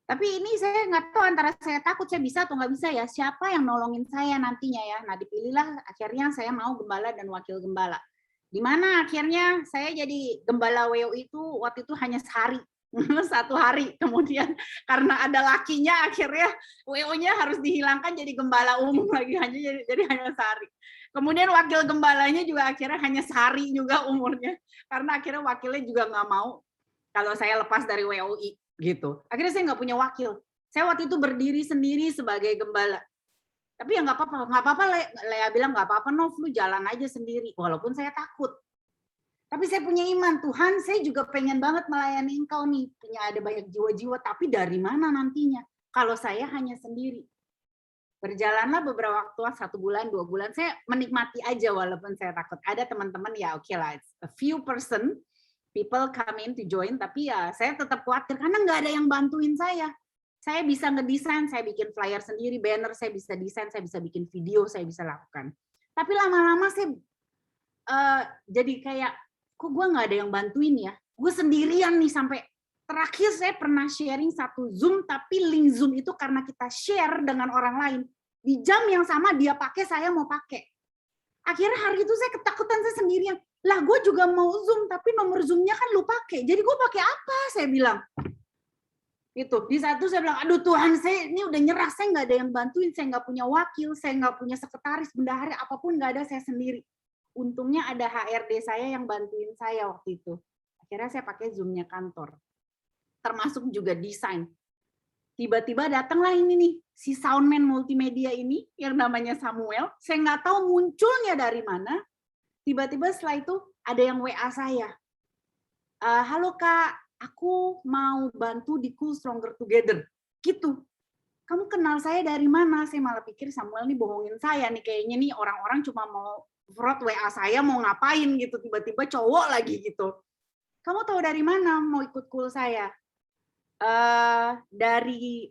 Tapi ini saya nggak tahu antara saya takut saya bisa atau nggak bisa ya. Siapa yang nolongin saya nantinya ya. Nah dipilihlah akhirnya saya mau gembala dan wakil gembala. Di mana akhirnya saya jadi gembala WO itu waktu itu hanya sehari. 1 hari. Kemudian karena ada lakinya akhirnya WO-nya harus dihilangkan jadi gembala umum lagi. Jadi hanya sehari. Kemudian wakil gembalanya juga akhirnya hanya sehari juga umurnya. Karena akhirnya wakilnya juga nggak mau kalau saya lepas dari WOI. Gitu. Akhirnya saya nggak punya wakil. Saya waktu itu berdiri sendiri sebagai gembala. Tapi ya nggak apa-apa. Lea bilang nggak apa-apa, Nov, lu jalan aja sendiri. Walaupun saya takut. Tapi saya punya iman, Tuhan, saya juga pengen banget melayani Engkau nih. Punya ada banyak jiwa-jiwa, tapi dari mana nantinya? Kalau saya hanya sendiri. Berjalanlah beberapa waktu, 1 bulan, 2 bulan, saya menikmati aja walaupun saya takut. Ada teman-teman ya oke lah, a few person people come in to join, tapi ya saya tetap khawatir karena nggak ada yang bantuin saya. Saya bisa ngedesain, saya bikin flyer sendiri, banner saya bisa desain, saya bisa bikin video, saya bisa lakukan. Tapi lama-lama saya jadi kayak, kok gue nggak ada yang bantuin ya? Gue sendirian nih sampai terakhir saya pernah sharing satu Zoom, tapi link Zoom itu karena kita share dengan orang lain. Di jam yang sama dia pakai, saya mau pakai. Akhirnya hari itu saya ketakutan saya sendirian. Lah gue juga mau Zoom, tapi nomor Zoom-nya kan lu pakai. Jadi gue pakai apa? Saya bilang. Itu. Di saat itu saya bilang, aduh Tuhan, saya ini udah nyerah. Saya nggak ada yang bantuin. Saya nggak punya wakil. Saya nggak punya sekretaris, bendahara, apapun nggak ada, saya sendiri. Untungnya ada HRD saya yang bantuin saya waktu itu. Akhirnya saya pakai Zoom-nya kantor. Termasuk juga desain. Tiba-tiba datanglah ini nih, si soundman multimedia ini, yang namanya Samuel. Saya nggak tahu munculnya dari mana. Tiba-tiba setelah itu ada yang WA saya. Halo Kak, aku mau bantu di Cool Stronger Together. Gitu. Kamu kenal saya dari mana? Saya malah pikir Samuel nih bohongin saya nih. Kayaknya nih orang-orang cuma mau fraud WA saya mau ngapain gitu. Tiba-tiba cowok lagi gitu. Kamu tahu dari mana mau ikut Cool saya? Dari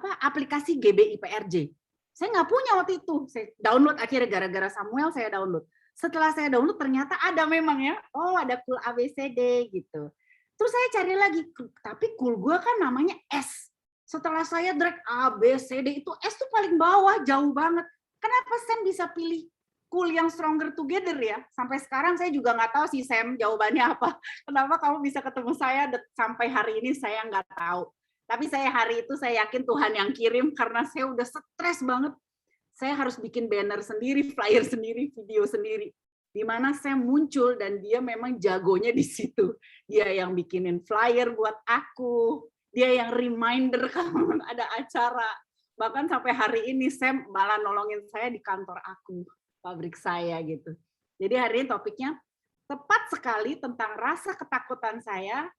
aplikasi GBI PRJ. Saya nggak punya waktu itu. Saya download akhirnya gara-gara Samuel saya download. Setelah saya download ternyata ada memang ya. Oh ada Cool ABCD gitu. Terus saya cari lagi. Tapi Cool gue kan namanya S. Setelah saya drag A, B, C, D, itu S tuh paling bawah, jauh banget. Kenapa Sam bisa pilih Cool yang Stronger Together ya? Sampai sekarang saya juga nggak tahu sih Sam jawabannya apa. Kenapa kamu bisa ketemu saya sampai hari ini saya nggak tahu. Tapi hari itu saya yakin Tuhan yang kirim karena saya udah stres banget. Saya harus bikin banner sendiri, flyer sendiri, video sendiri. Di mana saya muncul dan dia memang jagonya di situ. Dia yang bikinin flyer buat aku. Dia yang reminder kalau ada acara. Bahkan sampai hari ini Sam malah nolongin saya di kantor aku, pabrik saya gitu. Jadi hari ini topiknya tepat sekali tentang rasa ketakutan saya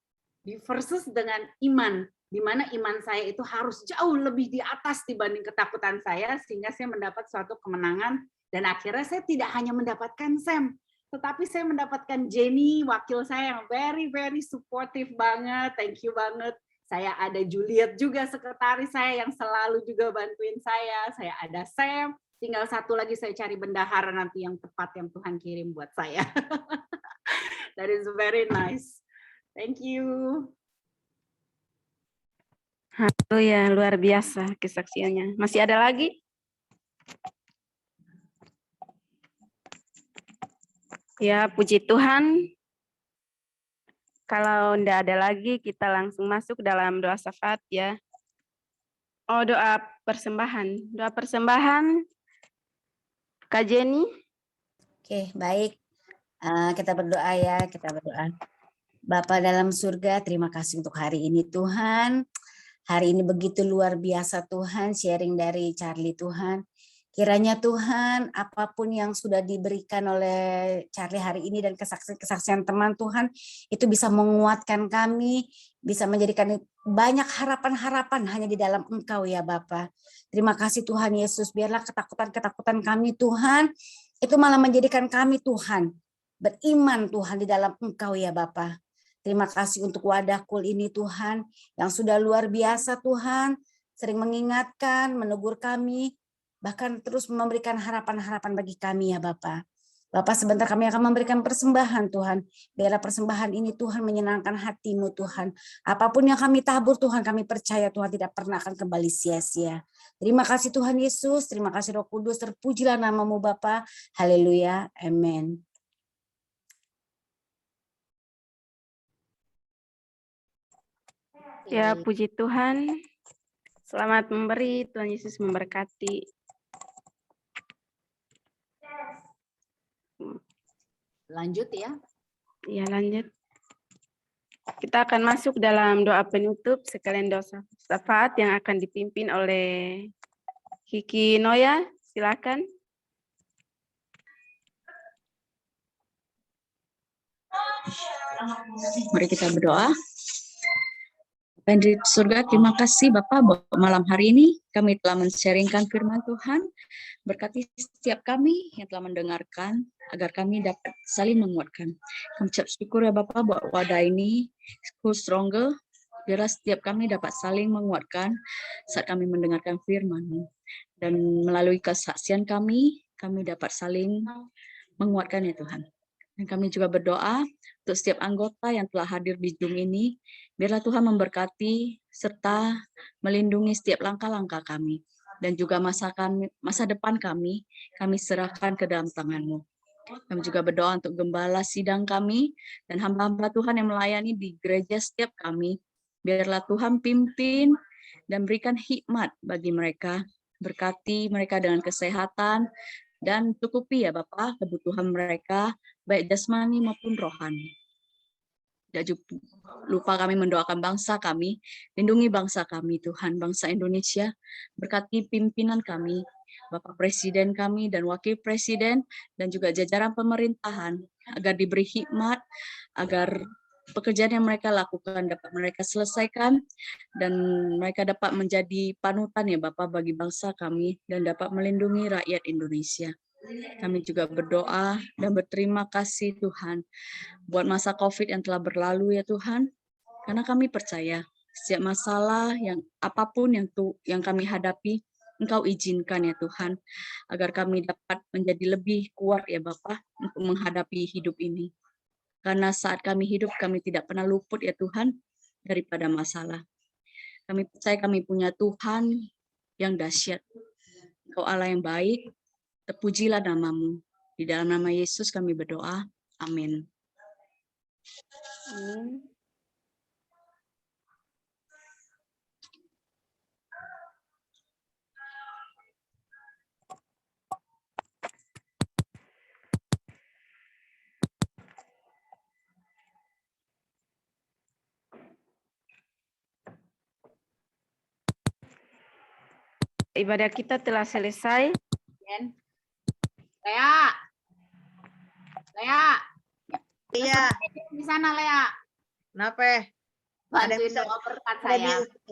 versus dengan iman. Di mana iman saya itu harus jauh lebih di atas dibanding ketakutan saya, sehingga saya mendapat suatu kemenangan. Dan akhirnya saya tidak hanya mendapatkan Sam, tetapi saya mendapatkan Jenny, wakil saya yang very, very supportive banget. Thank you banget. Saya ada Juliet juga, sekretaris saya yang selalu juga bantuin saya. Saya ada Sam, tinggal satu lagi saya cari bendahara nanti yang tepat yang Tuhan kirim buat saya. That is very nice. Thank you. Haleluya, luar biasa kesaksiannya. Masih ada lagi? Ya, puji Tuhan. Kalau tidak ada lagi, kita langsung masuk dalam doa syafaat ya. Oh, doa persembahan. Doa persembahan, Kak Jenny. Oke, baik. Kita berdoa ya, kita berdoa. Bapa dalam surga, terima kasih untuk hari ini Tuhan. Hari ini begitu luar biasa Tuhan, sharing dari Charlie Tuhan. Kiranya Tuhan, apapun yang sudah diberikan oleh Charlie hari ini dan kesaksian teman Tuhan, itu bisa menguatkan kami, bisa menjadikan banyak harapan-harapan hanya di dalam Engkau ya Bapa. Terima kasih Tuhan Yesus, biarlah ketakutan-ketakutan kami Tuhan, itu malah menjadikan kami Tuhan, beriman Tuhan di dalam Engkau ya Bapa. Terima kasih untuk wadah Kul ini Tuhan, yang sudah luar biasa Tuhan, sering mengingatkan, menegur kami, bahkan terus memberikan harapan-harapan bagi kami ya Bapa. Bapa, sebentar kami akan memberikan persembahan Tuhan. Biarlah persembahan ini Tuhan menyenangkan hati-Mu Tuhan. Apapun yang kami tabur Tuhan, kami percaya Tuhan tidak pernah akan kembali sia-sia. Terima kasih Tuhan Yesus, terima kasih Roh Kudus, terpujilah nama-Mu Bapa. Haleluya, amin. Ya, puji Tuhan. Selamat memberi, Tuhan Yesus memberkati. Lanjut ya. Ya, lanjut. Kita akan masuk dalam doa penutup, sekalian doa syafaat yang akan dipimpin oleh Kiki Noya. Silakan. Mari kita berdoa. Bapa di surga, terima kasih Bapak bahwa malam hari ini kami telah men-sharingkan firman Tuhan. Berkati setiap kami yang telah mendengarkan agar kami dapat saling menguatkan. Kami ucap syukur ya Bapak bahwa wadah ini School Stronger, biarlah setiap kami dapat saling menguatkan saat kami mendengarkan firman-Mu. Dan melalui kesaksian kami dapat saling menguatkan ya Tuhan. Dan kami juga berdoa untuk setiap anggota yang telah hadir di Zoom ini, biarlah Tuhan memberkati serta melindungi setiap langkah-langkah kami. Dan juga masa depan kami serahkan ke dalam tangan-Mu. Kami juga berdoa untuk gembala sidang kami dan hamba-hamba Tuhan yang melayani di gereja setiap kami. Biarlah Tuhan pimpin dan berikan hikmat bagi mereka. Berkati mereka dengan kesehatan dan cukupi ya Bapa kebutuhan mereka, baik jasmani maupun rohani. Tidak lupa kami mendoakan bangsa kami, lindungi bangsa kami Tuhan, bangsa Indonesia, berkati pimpinan kami, Bapak Presiden kami dan Wakil Presiden, dan juga jajaran pemerintahan, agar diberi hikmat, agar pekerjaan yang mereka lakukan dapat mereka selesaikan, dan mereka dapat menjadi panutan ya Bapak bagi bangsa kami, dan dapat melindungi rakyat Indonesia. Kami juga berdoa dan berterima kasih Tuhan buat masa COVID yang telah berlalu ya Tuhan, karena kami percaya setiap masalah yang apapun yang kami hadapi, Engkau izinkan ya Tuhan, agar kami dapat menjadi lebih kuat ya Bapa untuk menghadapi hidup ini. Karena saat kami hidup, kami tidak pernah luput ya Tuhan daripada masalah. Kami percaya kami punya Tuhan yang dahsyat. Engkau Allah yang baik, terpujilah namamu. Di dalam nama Yesus kami berdoa. Amin. Amin. Ibadah kita telah selesai. Jen. Lea. Lea. Iya, Di sana Lea. kenapa? Bantuin bisa- doa berkat Ada saya. di